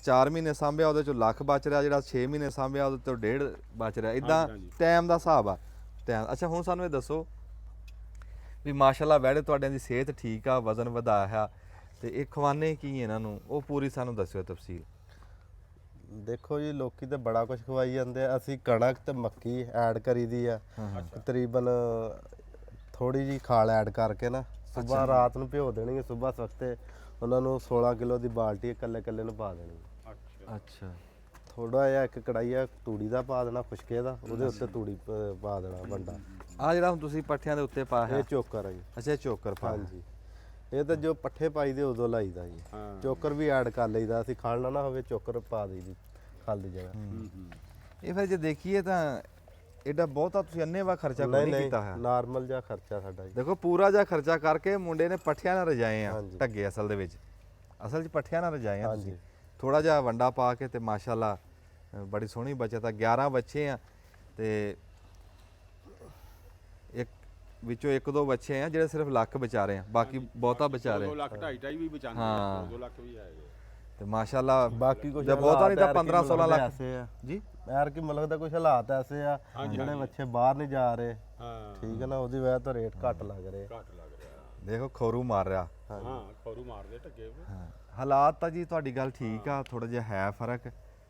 4 ਮਹੀਨੇ ਸਾਂਭਿਆ ਉਹਦੇ ਚੋਂ ਲੱਖ ਬਚ ਰਿਹਾ, ਜਿਹੜਾ 6 ਮਹੀਨੇ ਸਾਂਭਿਆ ਉਹਦੇ ਤੋਂ 1.5 ਬਚ ਰਿਹਾ। ਇਦਾਂ ਟਾਈਮ ਦਾ ਹਿਸਾਬ ਆ ਟਾਈਮ। ਅੱਛਾ ਹੁਣ ਸਾਨੂੰ ਇਹ ਦੱਸੋ ਵੀ ਮਾਸ਼ਾਅੱਲਾ ਵੈੜੇ ਤੁਹਾਡਿਆਂ ਦੀ ਸਿਹਤ ਠੀਕ ਆ, ਵਜ਼ਨ ਵਧਾਇਆ ਤੇ ਇਹ ਖਵਾਨੇ ਕੀ ਇਹਨਾਂ ਨੂੰ ਉਹ ਪੂਰੀ ਸਾਨੂੰ ਦੱਸਿਓ ਤਫਸੀਲ। ਦੇਖੋ ਜੀ ਲੋਕੀ ਤੇ ਬੜਾ ਕੁਝ ਖਵਾਈ ਜਾਂਦੇ ਆ, ਅਸੀਂ ਕਣਕ ਤੇ ਮੱਕੀ ਐਡ ਕਰੀ ਦੀ ਆ। ਤਕਰੀਬਨ ਥੋੜੀ ਜੀ ਖਾਲ ਐਡ ਕਰਕੇ ਨਾ ਸਵੇਰ ਰਾਤ ਨੂੰ ਭਿਓ ਦੇਣੀ ਹੈ, ਸਵੇਰ ਸਵਖਤੇ ਉਹਨਾਂ ਨੂੰ 16 ਕਿਲੋ ਦੀ ਬਾਲਟੀ ਇਕੱਲੇ ਨੂੰ ਪਾ ਦੇਣੀ। ਅੱਛਾ ਥੋੜਾ ਜਿਹਾ ਇੱਕ ਕੜਾਈਆ ਤੂੜੀ ਦਾ ਪਾ ਦੇਣਾ, ਖੁਸ਼ਕੇ ਦਾ, ਉਹਦੇ ਉੱਤੇ ਤੂੜੀ ਪਾ ਦੇਣਾ ਵੱਡਾ। ਆ ਜਿਹੜਾ ਹੁਣ ਤੁਸੀਂ ਪੱਠਿਆਂ ਦੇ ਉੱਤੇ ਪਾਇਆ ਇਹ ਚੋਕਰ ਆ ਜੀ। ਅੱਛਾ ਇਹ ਚੋਕਰ ਪਾ। ਹਾਂਜੀ ਇਹ ਤਾਂ ਜੋ ਪੱਠੇ ਪਾਈ ਦੇ ਉਦੋਂ ਲਾਈਦਾ ਜੀ। ਚੋਕਰ ਵੀ ਐਡ ਕਰ ਲਈਦਾ, ਅਸੀਂ ਖਾਣਾ ਨਾ ਹੋਵੇ ਚੋਕਰ ਪਾ ਦਈਦੀ ਖਲ ਦੀ ਜਗ੍ਹਾ। ਇਹ ਫਿਰ ਜੇ ਦੇਖੀਏ ਤਾਂ ਐਡਾ ਬਹੁਤਾ ਤੁਸੀਂ ਅੰਨੇਵਾ ਖਰਚਾ ਕੋਈ ਨਹੀਂ ਕੀਤਾ ਹੈ। ਨਾਰਮਲ ਜਿਹਾ ਖਰਚਾ ਸਾਡਾ ਜੀ। ਦੇਖੋ ਪੂਰਾ ਜਿਹਾ ਖਰਚਾ ਕਰਕੇ ਮੁੰਡੇ ਨੇ ਪੱਠਿਆਂ ਨਾਲ ਰਜਾਏ ਆ ਹਾਂਜੀ। ਢੱਗੇ ਅਸਲ ਦੇ ਵਿੱਚ। ਅਸਲ 'ਚ ਪੱਠਿਆਂ ਨਾਲ ਰਜਾਏ ਆ ਤੁਸੀਂ। ਹਾਂਜੀ। ਥੋੜਾ ਜਿਹਾ ਵੰਡਾ ਪਾ ਕੇ ਤੇ ਮਾਸ਼ਾਅੱਲਾ ਬੜੀ ਸੋਹਣੀ ਬਚਤ ਆ। 11 ਬੱਚੇ ਆ ਤੇ ਇੱਕ ਵਿੱਚੋਂ 1-2 ਬੱਚੇ ਆ ਜਿਹੜੇ ਸਿਰਫ ਲੱਖ ਬਚਾ ਰਹੇ ਆ, ਬਾਕੀ ਬਹੁਤਾ ਬਚਾ ਰਹੇ 2 ਲੱਖ 2.5 ਵੀ ਬਚਾਉਂਦੇ ਹਾਂ। 2 ਲੱਖ ਵੀ ਆਏਗੇ ਤੇ ਮਾਸ਼ਾਅੱਲਾ ਬਾਕੀ ਕੁਝ ਜੇ ਬਹੁਤਾ ਨਹੀਂ ਤਾਂ 15-16 ਲੱਖ ਐਸੇ ਆ ਜੀ। ਯਾਰ ਕਿ ਮਤਲਬ ਦਾ ਕੁਝ ਹਾਲਾਤ ਐਸੇ ਆ ਜਿਹੜੇ ਬੱਚੇ ਬਾਹਰ ਨਹੀਂ ਜਾ ਰਹੇ। ਹਾਂ ਠੀਕ ਹੈ ਨਾ, ਉਹਦੀ ਵਜ੍ਹਾ ਤੋਂ ਰੇਟ ਘੱਟ ਲੱਗ ਰਹੇ। ਘੱਟ ਲੱਗ ਰਿਹਾ। ਦੇਖੋ ਖੋਰੂ ਮਾਰ ਰਿਹਾ। ਹਾਂ ਖੋਰੂ ਮਾਰਦੇ ਢੱਗੇ ਵੇ। ਹਾਂ ਹਾਲਾਤ ਤਾਂ ਜੀ ਤੁਹਾਡੀ ਗੱਲ ਠੀਕ ਆ, ਥੋੜਾ ਜਿਹਾ ਹੈ ਫਰਕ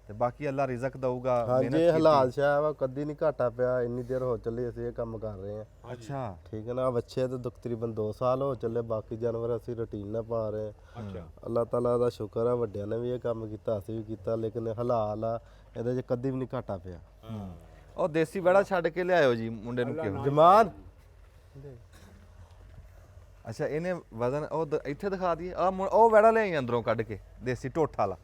ਤੇ ਬਾਕੀ ਅੱਲਾ ਰਿਜ਼ਕ ਦਊਗਾ। ਹਾਂਜੀ ਇਹ ਹਾਲਾਤ ਸ਼ਾਇਦ ਵਾ ਕਦੀ ਨਹੀਂ ਘਾਟਾ ਪਿਆ, ਇੰਨੀ ਦੇਰ ਹੋ ਚੱਲੀ ਅਸੀਂ ਇਹ ਕੰਮ ਕਰ ਰਹੇ ਆ। ਅੱਛਾ ਠੀਕ ਹੈ ਨਾ, ਬੱਚੇ ਤਾਂ ਤਕਰੀਬਨ 2 ਸਾਲ ਹੋ ਚੱਲੇ, ਬਾਕੀ ਜਾਨਵਰ ਅਸੀਂ ਰੁਟੀਨ ਨਾਲ ਪਾ ਰਹੇ ਆ। ਅੱਛਾ ਅੱਲਾਹ ਤਾਲਾ ਦਾ ਸ਼ੁਕਰ ਆ, ਵੱਡਿਆਂ ਨੇ ਵੀ ਇਹ ਕੰਮ ਕੀਤਾ, ਅਸੀਂ ਵੀ ਕੀਤਾ, ਲੇਕਿਨ ਹਾਲਾਤ ਆ ਇਹਦੇ 'ਚ ਕਦੀ ਵੀ ਨਹੀਂ ਘਾਟਾ ਪਿਆ। ਉਹ ਦੇਸੀ ਬੜਾ ਛੱਡ ਕੇ ਲਿਆਇਓ ਜੀ ਮੁੰਡੇ ਨੂੰ ਕਿਉਂ। ਜਮਾਨ ਅੱਛਾ ਇਹਨੇ ਵਜ਼ਨ ਉਹ ਇੱਥੇ ਦਿਖਾ ਦਈਏ ਆ ਉਹ ਵੜਾ ਲਿਆਈ ਅੰਦਰੋਂ ਕੱਢ ਕੇ ਦੇਸੀ ਢੋਠ ਵਾਲਾ।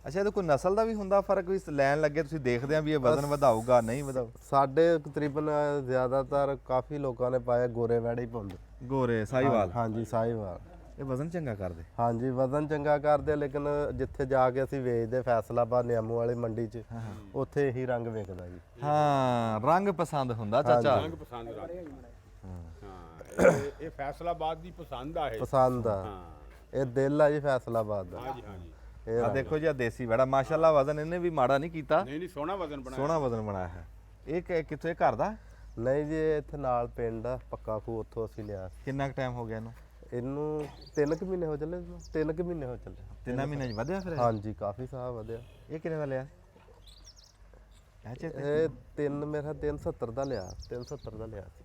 ਅੱਛਾ ਇਹਦੇ ਕੋਈ ਨਸਲ ਦਾ ਵੀ ਹੁੰਦਾ ਫਰਕ ਵੀ ਲੈਣ ਲੱਗੇ ਤੁਸੀਂ ਦੇਖਦੇ ਆ ਵੀ ਇਹ ਵਜ਼ਨ ਵਧਾਊਗਾ ਨਹੀਂ ਵਧਾਊ? ਸਾਡੇ ਤਕਰੀਬਨ ਜ਼ਿਆਦਾਤਰ ਕਾਫੀ ਲੋਕਾਂ ਨੇ ਪਾਇਆ ਗੋਰੇ ਵੜੇ ਹੀ ਪਾਉਂਦੇ। ਗੋਰੇ ਸਾਹੀਵਾਲ। ਹਾਂਜੀ ਸਾਹੀਵਾਲ। ਇਹ ਵਜ਼ਨ ਚੰਗਾ ਕਰਦੇ। ਹਾਂਜੀ ਵਜ਼ਨ ਚੰਗਾ ਕਰਦੇ, ਲੇਕਿਨ ਜਿੱਥੇ ਜਾ ਕੇ ਅਸੀਂ ਵੇਚਦੇ ਫੈਸਲਾਬਾਦ ਨਿਆਮੂ ਵਾਲੀ ਮੰਡੀ 'ਚ, ਉੱਥੇ ਇਹੀ ਰੰਗ ਵਿਕਦਾ ਜੀ। ਹਾਂ ਰੰਗ ਪਸੰਦ ਹੁੰਦਾ ਚਾਚਾ। ਰੰਗ ਪਸੰਦ ਕਰਦੇ। ਹਾਂ ਇਹ ਫੈਸਲਾਬਾਦ ਦੀ ਪਸੰਦ ਆ ਇਹ। ਪਸੰਦ ਆ। ਹਾਂ ਇਹ ਦਿਲ ਆ ਜੀ ਫੈਸਲਾਬਾਦ ਦਾ। ਹਾਂਜੀ ਹਾਂਜੀ। ਆ ਦੇਖੋ ਜੀ ਆ ਦੇਸੀ ਬੜਾ ਮਾਸ਼ਾਅੱਲਾ ਵਜ਼ਨ ਇਹਨੇ ਵੀ ਮਾੜਾ ਨਹੀਂ ਕੀਤਾ, ਨਹੀਂ ਸੋਹਣਾ ਵਜ਼ਨ ਬਣਾਇਆ। ਸੋਹਣਾ ਵਜ਼ਨ ਬਣਾਇਆ ਹੈ। ਇਹ ਕਿੱਥੋਂ ਇਹ ਘਰ ਦਾ? ਨਹੀਂ ਜੀ ਇਹ ਇੱਥੇ ਨਾਲ ਪਿੰਡ ਆ ਪੱਕਾ ਖੂ, ਉੱਥੋਂ ਅਸੀਂ ਲਿਆ। ਕਿੰਨਾ ਕੁ ਟਾਈਮ ਹੋ ਗਿਆ ਇਹਨੂੰ? ਇਹਨੂੰ 3 ਕੁ ਮਹੀਨੇ ਹੋ ਚੱਲੇ। 3 ਕੁ ਮਹੀਨੇ ਹੋ ਚੱਲੇ। 3 ਮਹੀਨਿਆਂ 'ਚ ਵਧਿਆ ਫਿਰ ਇਹ? ਹਾਂਜੀ ਕਾਫੀ ਸਾਹ ਵਧਿਆ। ਇਹ ਕਿੰਨੇ ਦਾ ਲਿਆ? ਇਹ 3 ਮੇਰਾ 370 ਦਾ ਲਿਆ, 370 ਦਾ ਲਿਆ ਸੀ।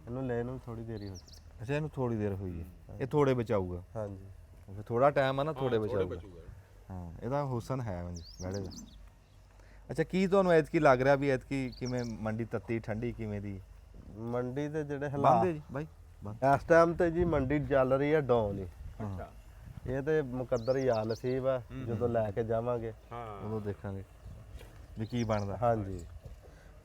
ਇਹਨੂੰ ਲੈ ਨੂੰ ਥੋੜੀ ਦੇਰੀ ਹੋ ਗਈ। ਅੱਛਾ ਇਹਨੂੰ ਥੋੜੀ ਦੇਰ ਹੋਈ ਹੈ, ਇਹ ਥੋੜੇ ਬਚਾਊਗਾ। ਹਾਂਜੀ ਫਿਰ ਥੋੜਾ ਟਾਈਮ ਆ ਨਾ, ਥੋੜੇ ਬਚਾਊਗਾ। ਬਚੂਗਾ। ਹਾਂ ਇਹਦਾ ਹੁਸਨ ਹੈ ਵੜੇ ਦਾ। ਅੱਛਾ ਕੀ ਤੁਹਾਨੂੰ ਐਤਕੀ ਲੱਗ ਰਿਹਾ ਵੀ ਐਤਕੀ ਕਿਵੇਂ ਮੰਡੀ ਤੱਤੀ ਠੰਡੀ ਕਿਵੇਂ ਦੀ? ਮੰਡੀ ਦੇ ਜਿਹੜੇ ਬੰਦ ਹਾਲਾਤ ਹੈ ਜੀ ਬਾਈ ਬੰਦ। ਇਸ ਟਾਈਮ ਤੇ ਜੀ ਮੰਡੀ ਚੱਲ ਰਹੀ ਹੈ ਡਾਊਨ ਹੀ। ਅੱਛਾ ਇਹ ਤੇ ਮੁਕੱਦਰ ਹੀ ਆ ਨਸੀਬ ਆ, ਜਦੋਂ ਲੈ ਕੇ ਜਾਵਾਂਗੇ ਹਾਂ ਉਦੋਂ ਦੇਖਾਂਗੇ ਵੀ ਕੀ ਬਣਦਾ। ਹਾਂਜੀ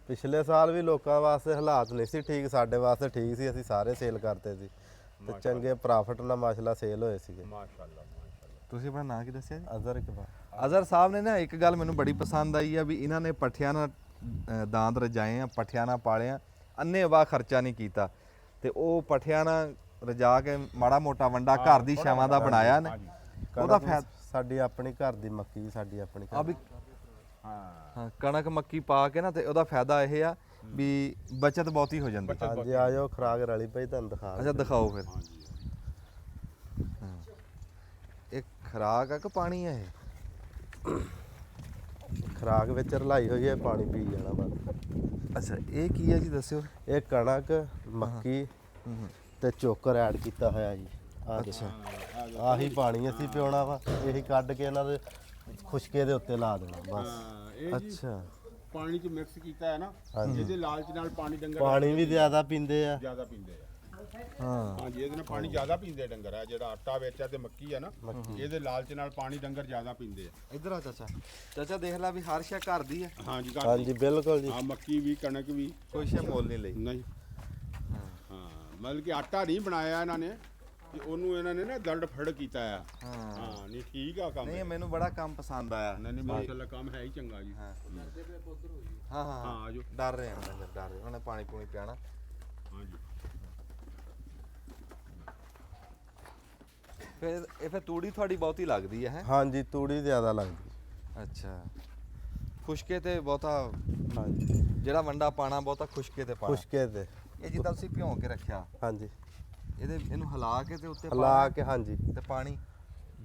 ਪਿਛਲੇ ਸਾਲ ਵੀ ਲੋਕਾਂ ਵਾਸਤੇ ਹਾਲਾਤ ਨਹੀਂ ਸੀ ਠੀਕ, ਸਾਡੇ ਵਾਸਤੇ ਠੀਕ ਸੀ, ਅਸੀਂ ਸਾਰੇ ਸੇਲ ਕਰਤੇ ਸੀ ਤੇ ਚੰਗੇ ਪ੍ਰੋਫਿਟ ਨਾਲ ਮਾਸ਼ਾਅੱਲਾ ਸੇਲ ਹੋਏ ਸੀਗੇ। ਮਾਸ਼ਾਅੱਲਾ। ਤੁਸੀਂ ਆਪਣਾ ਨਾਂ ਕੀ ਦੱਸਿਆ ਜੀ? ਅਜ਼ਰ ਇਕਬਾਲ। ਅਜ਼ਰ ਸਾਹਿਬ ਨੇ ਨਾ ਇੱਕ ਗੱਲ ਮੈਨੂੰ ਬੜੀ ਪਸੰਦ ਆਈ ਆ ਵੀ ਇਹਨਾਂ ਨੇ ਪੱਠਿਆਂ ਨਾਲ ਦਾੰਦ ਰਜਾਏ ਆ, ਪੱਠਿਆਂ ਨਾਲ ਪਾਲੇ ਆ, ਅੰਨ੍ਹੇਵਾਹ ਖਰਚਾ ਨਹੀਂ ਕੀਤਾ ਤੇ ਉਹ ਪੱਠਿਆਂ ਨਾਲ ਰਜਾ ਕੇ ਮਾੜਾ ਮੋਟਾ ਵੰਡਾ ਘਰ ਦੀ ਛਾਵਾਂ ਦਾ ਬਣਾਇਆ ਨੇ। ਉਹਦਾ ਫਾਇਦਾ ਸਾਡੀ ਆਪਣੀ ਘਰ ਦੀ ਮੱਕੀ, ਸਾਡੀ ਆਪਣੀ ਆ ਘਰ ਵੀ ਹਾਂ ਹਾਂ ਕਣਕ ਮੱਕੀ ਪਾ ਕੇ ਨਾ ਤੇ ਉਹਦਾ ਫਾਇਦਾ ਇਹ ਆ ਵੀ ਬਚਤ ਬਹੁਤੀ ਹੋ ਜਾਂਦੀ। ਹਾਂਜੀ ਆਜੋ ਖਰਾਕ ਰਲੀ ਪਈ ਤੁਹਾਨੂੰ ਦਿਖਾ। ਅੱਛਾ ਦਿਖਾਓ ਫਿਰ। ਇਹ ਖਰਾਕ ਆ ਕਿ ਪਾਣੀ ਆ ਇਹ? ਖਰਾਕ ਵਿੱਚ ਰਲਾਈ ਹੋਈ ਹੈ, ਪਾਣੀ ਪੀ ਜਾਣਾ ਬਸ। ਅੱਛਾ ਇਹ ਕੀ ਹੈ ਜੀ ਦੱਸਿਓ। ਇਹ ਕਣਕ, ਮੱਕੀ ਤੇ ਚੋਕਰ ਐਡ ਕੀਤਾ ਹੋਇਆ ਜੀ। ਅੱਛਾ ਆਹੀ ਪਾਣੀ ਅਸੀਂ ਪਿਉਣਾ ਵਾ, ਇਹੀ ਕੱਢ ਕੇ ਇਹਨਾਂ ਦੇ ਖੁਸ਼ਕੇ ਦੇ ਉੱਤੇ ਲਾ ਦੇਣਾ ਬਸ। ਇਹ ਜੀ ਅੱਛਾ ਪਾਣੀ ਚ ਮਿਕਸ ਕੀਤਾ ਹੈ ਨਾ, ਹਾਂਜੀ। ਇਹਦੇ ਲਾਲਚ ਨਾਲ ਪਾਣੀ ਡੰਗਰ ਪਾਣੀ ਵੀ ਜ਼ਿਆਦਾ ਪੀਂਦੇ ਆ। ਜ਼ਿਆਦਾ ਪੀਂਦੇ ਆ। ਹਾਂ ਹਾਂਜੀ ਇਹਦੇ ਨਾਲ ਪਾਣੀ ਜ਼ਿਆਦਾ ਪੀਂਦੇ ਡੰਗਰ ਆ, ਜਿਹੜਾ ਆਟਾ ਵਿੱਚ ਆ ਤੇ ਮੱਕੀ ਆ ਨਾ, ਇਹਦੇ ਲਾਲਚ ਨਾਲ ਪਾਣੀ ਡੰਗਰ ਜ਼ਿਆਦਾ ਪੀਂਦੇ ਆ। ਇੱਧਰ ਆ ਚਾਚਾ। ਚਾਚਾ ਦੇਖ ਲੈ ਵੀ ਹਰ ਸ਼ੈ ਘਰ ਦੀ ਹੈ, ਹਾਂਜੀ ਘਰ ਹਾਂਜੀ ਬਿਲਕੁਲ ਜੀ। ਆ ਮੱਕੀ ਵੀ, ਕਣਕ ਵੀ ਕੋਈ ਸ਼ੈ ਮੁੱਲ ਨਹੀਂ ਲਈ। ਨਹੀਂ। ਹਾਂ ਮਤਲਬ ਕਿ ਆਟਾ ਨਹੀਂ ਬਣਾਇਆ ਇਹਨਾਂ ਨੇ, ਤੇ ਉਹਨੂੰ ਇਹਨਾਂ ਨੇ ਨਾ ਦਰੜ ਫੜ ਕੀਤਾ ਆ। ਹਾਂ ਨਹੀਂ ਠੀਕ ਆ ਕੰਮ। ਨਹੀਂ ਮੈਨੂੰ ਬੜਾ ਕੰਮ ਪਸੰਦ ਆਇਆ। ਨਹੀਂ ਨਹੀਂ ਮਾਸ਼ਾਅੱਲਾ ਕੰਮ ਹੈ ਹੀ ਚੰਗਾ ਜੀ। ਹਾਂ ਹਾਂ ਹਾਂ ਆਜੋ। ਡਰ ਰਹੇ ਹਾਂ ਡੰਗਰ, ਡਰ ਰਹੇ ਉਹਨੇ ਪਾਣੀ ਪੂਣੀ ਪਿਆਣਾ। ਹਾਂਜੀ ਫਿਰ ਤੂੜੀ ਤੁਹਾਡੀ ਬਹੁਤੀ ਲੱਗਦੀ ਹੈ। ਹਾਂਜੀ ਤੂੜੀ ਜ਼ਿਆਦਾ ਲੱਗਦੀ। ਅੱਛਾ ਖੁਸ਼ਕੇ ਤੇ ਬਹੁਤਾ, ਹਾਂਜੀ ਜਿਹੜਾ ਵੰਡਾ ਪਾਣਾ ਬਹੁਤਾ ਖੁਸ਼ਕੇ ਤੇ ਪਾਣਾ। ਖੁਸ਼ਕੇ ਤੇ। ਇਹ ਜਿੱਦਾਂ ਤੁਸੀਂ ਭਿਉਂ ਕੇ ਰੱਖਿਆ, ਹਾਂਜੀ ਇਹਨੂੰ ਹਿਲਾ ਕੇ ਤੇ ਉੱਤੇ ਹਿਲਾ ਕੇ। ਹਾਂਜੀ ਤੇ ਪਾਣੀ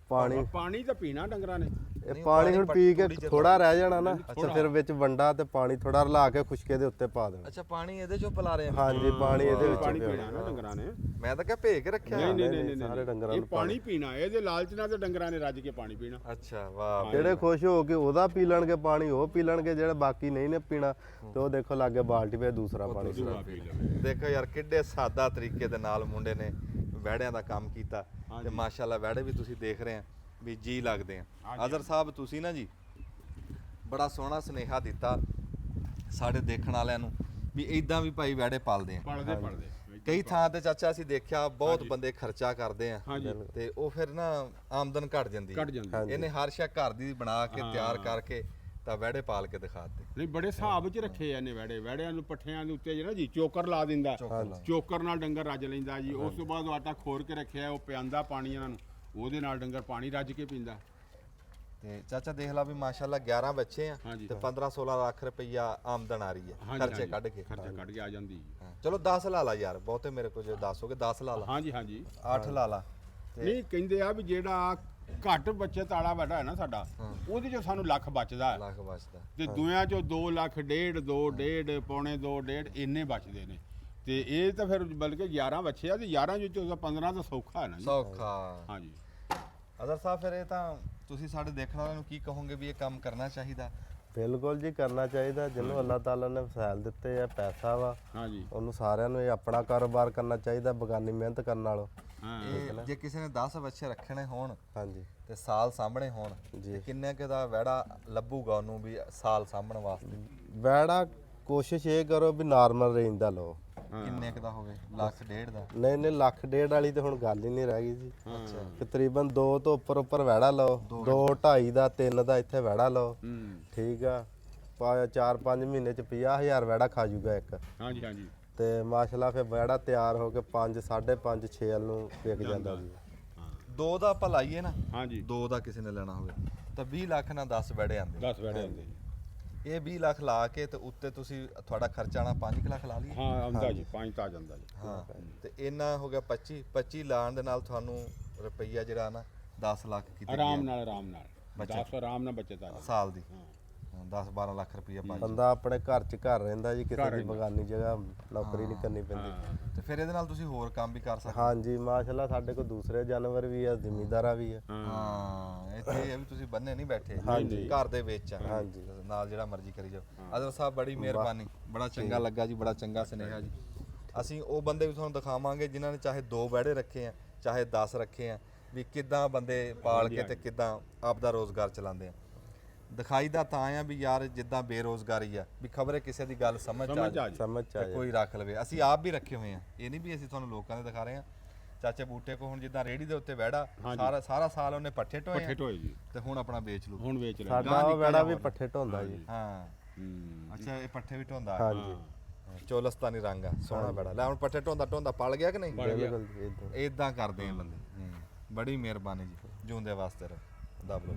ਪਾਣੀ ਤਾਂ ਪੀਣਾ ਡੰਗਰਾਂ ਨੇ। ਇਹ ਨਹੀਂ, ਪਾਣੀ ਹੁਣ ਪੀ ਕੇ ਤੂੜੀ ਚ ਥੋੜਾ ਰਹਿ ਜਾਣਾ ਨਾ, ਤੇ ਫਿਰ ਵਿੱਚ ਵੰਡਾ ਤੇ ਪਾਣੀ ਥੋੜਾ ਰਲਾ ਕੇ ਖੁਸ਼ਕੇ ਦੇ ਉੱਤੇ ਪਾ ਦੇਣਾ। ਅੱਛਾ ਪਾਣੀ ਇਹਦੇ ਚੋਂ ਪਿਲਾ ਰਹੇ ਆ। ਹਾਂਜੀ ਪਾਣੀ ਇਹਦੇ ਵਿੱਚ ਪਾਣੀ ਪਿਓ। ਪੀਣਾ ਨਾ ਡੰਗਰਾਂ ਨੇ। ਮੈਂ ਤਾਂ ਕਿਹਾ ਭੇ ਕੇ ਰੱਖਿਆ। ਨਹੀਂ ਨਹੀਂ ਨਹੀਂ, ਨਹੀਂ ਸਾਰੇ ਨਹੀਂ ਡੰਗਰਾਂ ਇਹ ਨੂੰ ਪਾਣੀ ਪੀਣਾ, ਇਹਦੇ ਲਾਲਚ ਨਾਲ ਤੇ ਡੰਗਰਾਂ ਨੇ ਰੱਜ ਕੇ ਪਾਣੀ ਪੀਣਾ। ਅੱਛਾ ਵਾਹ। ਜਿਹੜੇ ਖੁਸ਼ ਹੋ ਕੇ ਉਹਦਾ ਪੀ ਲੈਣਗੇ ਪਾਣੀ, ਉਹ ਪੀ ਲੈਣਗੇ। ਜਿਹੜੇ ਬਾਕੀ ਨਹੀਂ ਨੇ ਪੀਣਾ ਤੇ ਉਹ ਦੇਖੋ ਲਾਗੇ ਬਾਲਟੀ ਵਿੱਚ ਦੂਸਰਾ ਪਾਣੀ। ਦੂਆ ਪੀ ਲਵੇ। ਦੇਖੋ ਯਾਰ ਕਿੱਡੇ ਸਾਦਾ ਤਰੀਕੇ ਦੇ ਨਾਲ ਮੁੰਡੇ ਨੇ ਵਹਿੜਿਆਂ ਦਾ ਕੰਮ ਕੀਤਾ ਤੇ ਮਾਸ਼ਾਅੱਲਾ ਵਹਿੜੇ ਵੀ ਤੁਸੀਂ ਦੇਖ ਰਹੇ ਆ ਵੀ ਜੀ ਲੱਗਦੇ ਆ। ਅਜ਼ਰ ਸਾਹਿਬ ਤੁਸੀਂ ਨਾ ਜੀ ਬੜਾ ਸੋਹਣਾ ਸੁਨੇਹਾ ਦਿੱਤਾ ਸਾਡੇ ਦੇਖਣ ਵਾਲਿਆਂ ਨੂੰ ਵੀ ਇਦਾਂ ਵੀ ਭਾਈ ਵਹਿੜੇ ਪਾਲਦੇ ਆ। ਪੜਦੇ ਕਈ ਥਾਂ ਤੇ ਚਾਚਾ ਅਸੀਂ ਦੇਖਿਆ ਬਹੁਤ ਬੰਦੇ ਖਰਚਾ ਕਰਦੇ ਆ ਹਾਂਜੀ ਤੇ ਉਹ ਫਿਰ ਨਾ ਆਮਦਨ ਘਟ ਜਾਂਦੀ ਕੱਢ ਜਾਂਦੇ। ਇਹਨੇ ਹਰ ਸ਼ੈ ਘਰ ਦੀ ਬਣਾ ਕੇ ਤਿਆਰ ਕਰਕੇ ਤਾਂ ਵਹਿੜੇ ਪਾਲ ਕੇ ਦਿਖਾ ਦਿੱਤੇ। ਨਹੀਂ ਬੜੇ ਹਿਸਾਬ 'ਚ ਰੱਖੇ ਆ ਨੇ ਵਹਿੜਿਆਂ ਨੂੰ ਪੱਠਿਆਂ ਦੇ ਉੱਤੇ ਜਿਹੜਾ ਜੀ ਚੋਕਰ ਲਾ ਦਿੰਦਾ, ਚੋਕਰ ਨਾਲ ਡੰਗਰ ਰੱਜ ਲੈਂਦਾ ਜੀ। ਉਸ ਤੋਂ ਬਾਅਦ ਉਹ ਆਟਾ ਖੋਰ ਕੇ ਰੱਖਿਆ, ਉਹ ਪਿਆਂਦਾ ਪਾਣੀ ਇਹਨਾਂ ਨੂੰ, ਉਹਦੇ ਨਾਲ ਡੰਗਰ ਪਾਣੀ ਰੱਜ ਕੇ ਪੀਂਦਾ। ਤੇ ਚਾਚਾ ਦੇਖ ਲਾ ਵੀ ਮਾਸ਼ਾਅੱਲਾ 11 ਬੱਚੇ ਆ ਹਾਂਜੀ। ਤੇ 15-16 ਲੱਖ ਰੁਪਈਆ ਆਮਦਨ ਆ ਰਹੀ ਹੈ ਖਰਚੇ ਕੱਢ ਕੇ। ਖਰਚਾ ਕੱਢ ਕੇ ਆ ਜਾਂਦੀ। ਹਾਂ, ਚਲੋ 10 ਲਾ ਲਾ ਯਾਰ, ਬਹੁਤੇ ਮੇਰੇ ਕੋਲ ਜੇ 10 ਹੋ ਗਏ 10 ਲਾ ਲਾ। ਹਾਂਜੀ ਹਾਂਜੀ 8 ਲਾ ਲਾ। ਨਹੀਂ ਕਹਿੰਦੇ ਆ ਵੀ ਜਿਹੜਾ ਘੱਟ ਬੱਚੇ ਤਾਲਾ ਬੈਠਾ ਹੈ ਨਾ ਸਾਡਾ, ਉਹਦੇ ਚੋਂ ਸਾਨੂੰ ਲੱਖ ਬਚਦਾ ਹੈ ਲੱਖ ਬਚਦਾ। ਤੇ ਦੁਨੀਆਂ ਚੋਂ 2 ਲੱਖ, 1.5 ਪੌਣੇ 2, 1.5 ਇੰਨੇ ਬਚਦੇ ਨੇ। ਤੇ ਇਹ ਤਾਂ ਫਿਰ ਬਲਕਿ 11 ਬੱਚੇ ਆ ਤੇ 11 ਵਿੱਚੋਂ ਤਾਂ 15 ਤਾਂ ਸੌਖਾ ਹੈ ਨਾ ਜੀ। ਸੌਖਾ। ਹਾਂਜੀ ਅਜ਼ਰ ਸਾਹਿਬ ਫਿਰ ਇਹ ਤਾਂ ਤੁਸੀਂ ਸਾਡੇ ਦੇਖਣ ਵਾਲਿਆਂ ਨੂੰ ਕੀ ਕਹੋਗੇ ਵੀ ਇਹ ਕੰਮ ਕਰਨਾ ਚਾਹੀਦਾ? ਬਿਲਕੁਲ ਜੀ ਕਰਨਾ ਚਾਹੀਦਾ। ਜਿਹਨੂੰ ਅੱਲਾਹ ਤਾਲਾ ਨੇ ਵਸਾਇਲ ਦਿੱਤੇ ਆ, ਪੈਸਾ ਵਾ, ਹਾਂਜੀ ਉਹਨੂੰ ਸਾਰਿਆਂ ਨੂੰ ਇਹ ਆਪਣਾ ਕਾਰੋਬਾਰ ਕਰਨਾ ਚਾਹੀਦਾ ਬਗਾਨੀ ਮਿਹਨਤ ਕਰਨ ਨਾਲੋਂ। ਹਾਂ ਇਹ ਜੇ ਕਿਸੇ ਨੇ 10 ਬੱਚੇ ਰੱਖਣੇ ਹੋਣ ਹਾਂਜੀ ਤੇ ਸਾਲ ਸਾਂਭਣੇ ਹੋਣ ਜੀ। ਤੇ ਕਿੰਨੇ ਕੁ ਦਾ ਵਹਿੜਾ ਲੱਭੂਗਾ ਉਹਨੂੰ ਵੀ ਸਾਲ ਸਾਂਭਣ ਵਾਸਤੇ? ਵੈੜਾ ਕੋਸ਼ਿਸ਼ ਇਹ ਕਰੋ ਵੀ ਨਾਰਮਲ ਰੇਂਜ ਦਾ ਲਓ। ਕਿੰਨੇ ਕੁ ਦਾ ਹੋਵੇ? ਲੱਖ ਡੇਢ ਦਾ? ਨਹੀਂ ਨਹੀਂ ਲੱਖ ਡੇਢ ਵਾਲੀ ਤੇ ਹੁਣ ਗੱਲ ਹੀ ਨਹੀਂ ਰਹਿ ਗਈ ਜੀ। ਅੱਛਾ ਤਕਰੀਬਨ 2 ਤੋਂ ਉੱਪਰ ਵੈੜਾ ਲਓ। 2, 2.5 ਦਾ, 3 ਦਾ ਇੱਥੇ ਵੈੜਾ ਲਓ। ਹੂੰ ਠੀਕ ਆ। 4-5 ਮਹੀਨੇ ਚ 50,000 ਵੈੜਾ ਖਾ ਜੂਗਾ ਇੱਕ। ਹਾਂਜੀ ਹਾਂਜੀ ਤੇ ਮਾਸ਼ਾਅੱਲਾ ਫਿਰ ਵੈੜਾ ਤਿਆਰ ਹੋ ਕੇ 5, 5.5, 6 ਨੂੰ ਵਿਕ ਜਾਂਦਾ ਜੀ। ਦੋ ਦਾ ਆਪਾਂ ਲਾਈਏ ਨਾ, ਹਾਂਜੀ ਦੋ ਦਾ ਕਿਸੇ ਨੇ ਲੈਣਾ ਹੋਵੇ ਤਾਂ 20 ਲੱਖ ਨਾਲ 10 ਵੜੇ ਆਂਦੇ। 10 ਵੜੇ ਹੁੰਦੇ ਜੀ। ਇਹ 20 ਲੱਖ ਲਾ ਕੇ ਤੇ ਉੱਤੇ ਤੁਸੀਂ ਤੁਹਾਡਾ ਖਰਚਾ ਆਣਾ 5 ਲੱਖ ਲਾ ਲਈਏ। ਹਾਂ ਆਉਂਦਾ ਜੀ 5 ਤਾਂ ਆ ਜਾਂਦਾ ਜੀ। ਹਾਂ ਤੇ ਇੰਨਾ ਹੋ ਗਿਆ 25 ਲਾਣ ਦੇ ਨਾਲ ਤੁਹਾਨੂੰ ਰੁਪਈਆ ਜਿਹੜਾ ਨਾ 10 ਲੱਖ ਕਿਤੇ ਆਰਾਮ ਨਾਲ 10 ਆਰਾਮ ਨਾਲ ਬੱਚਤ ਆ ਜਾਂਦੇ। ਸਾਲ ਦੀ 10-12 ਲੱਖ ਰੁਪਈਆ ਪਾਈ। ਬੰਦਾ ਆਪਣੇ ਘਰ ਚ ਘਰ ਰਹਿੰਦਾ ਜੀ, ਕਿਸੇ ਦੀ ਬਗਾਨੀ ਜਗ੍ਹਾ ਨੌਕਰੀ ਨਹੀਂ ਕਰਨੀ ਪੈਂਦੀ। ਤੇ ਫਿਰ ਇਹਦੇ ਨਾਲ ਤੁਸੀਂ ਹੋਰ ਕੰਮ ਵੀ ਕਰ ਸਕਦੇ। ਹਾਂਜੀ ਮਾਸ਼ਾਅੱਲਾ ਸਾਡੇ ਕੋਲ ਦੂਸਰੇ ਜਾਨਵਰ ਵੀ ਆ, ਜ਼ਿਮੀਂਦਾਰਾ ਵੀ ਆ। ਹਾਂ ਇੱਥੇ ਇਹ ਵੀ ਤੁਸੀਂ ਬੰਨੇ ਨਹੀਂ ਬੈਠੇ, ਹਾਂਜੀ। ਘਰ ਦੇ ਵਿੱਚ ਆ। ਹਾਂਜੀ। ਨਾਲ ਜਿਹੜਾ ਮਰਜ਼ੀ ਕਰੀ ਜਾਓ। ਅਜ਼ਰ ਸਾਹਿਬ ਬੜੀ ਮਿਹਰਬਾਨੀ, ਬੜਾ ਚੰਗਾ ਲੱਗਾ ਜੀ, ਬੜਾ ਚੰਗਾ ਸੁਨੇਹਾ ਜੀ। ਅਸੀਂ ਉਹ ਬੰਦੇ ਵੀ ਤੁਹਾਨੂੰ ਦਿਖਾਵਾਂਗੇ ਜਿਨ੍ਹਾਂ ਨੇ ਚਾਹੇ 2 ਵਹਿੜੇ ਰੱਖੇ ਆ ਚਾਹੇ 10 ਰੱਖੇ ਆ, ਵੀ ਕਿੱਦਾਂ ਬੰਦੇ ਪਾਲ ਕੇ ਤੇ ਕਿੱਦਾਂ ਆਪਦਾ ਰੋਜ਼ਗਾਰ ਚਲਾਉਂਦੇ ਆ। ਦਿਖਾਈ ਦਾ ਤਾਂ ਆ ਵੀ ਯਾਰ ਜਿੱਦਾਂ ਬੇਰੋਜ਼ਗਾਰੀ ਆ ਵੀ ਖਬਰੇ ਕਿਸੇ ਦੀ ਗੱਲ ਸਮਝ ਆ ਜਾਏ ਸਮਝ ਚ ਆ ਤੇ ਕੋਈ ਰੱਖ ਲਵੇ। ਅਸੀਂ ਆਪ ਵੀ ਰੱਖੇ ਹੋਏ ਆ, ਇਹ ਨਹੀਂ ਵੀ ਅਸੀਂ ਤੁਹਾਨੂੰ ਲੋਕਾਂ ਦੇ ਦਿਖਾ ਰਹੇ ਆ। ਚਾਚੇ ਬੂਟੇ ਕੋ ਹੁਣ ਜਿੱਦਾਂ ਰੇੜੀ ਦੇ ਉੱਤੇ ਵਹਿੜਾ ਸਾਰਾ ਸਾਲ ਉਹਨੇ ਪੱਠੇ ਢੋਏ ਪੱਠੇ ਢੋਏ ਜੀ, ਤੇ ਹੁਣ ਆਪਣਾ ਵੇਚ ਲੂ। ਹੁਣ ਵੇਚ ਲੈ। ਸਾਡਾ ਉਹ ਵੈੜਾ ਵੀ ਪੱਠੇ ਢੋਂਦਾ ਜੀ। ਹਾਂ ਅੱਛਾ ਇਹ ਪੱਠੇ ਵੀ ਢੋਂਦਾ? ਹਾਂਜੀ ਚੋਲਸਤਾਨੀ ਰੰਗ ਆ, ਸੋਹਣਾ ਬੜਾ। ਲੈ ਹੁਣ ਪੱਠੇ ਢੋਂਦਾ ਪਲ ਗਿਆ ਕਿ ਨਹੀਂ? ਬਿਲਕੁਲ ਜੀ, ਏਦਾਂ। ਇਦਾਂ ਕਰਦੇ ਆ ਬੰਦੇ। ਬੜੀ ਮਿਹਰਬਾਨੀ ਜੀ, ਜਿਉਂਦੇ ਵਾਸਤੇ ਰਹੋ। ਦੱਬ ਲਓ।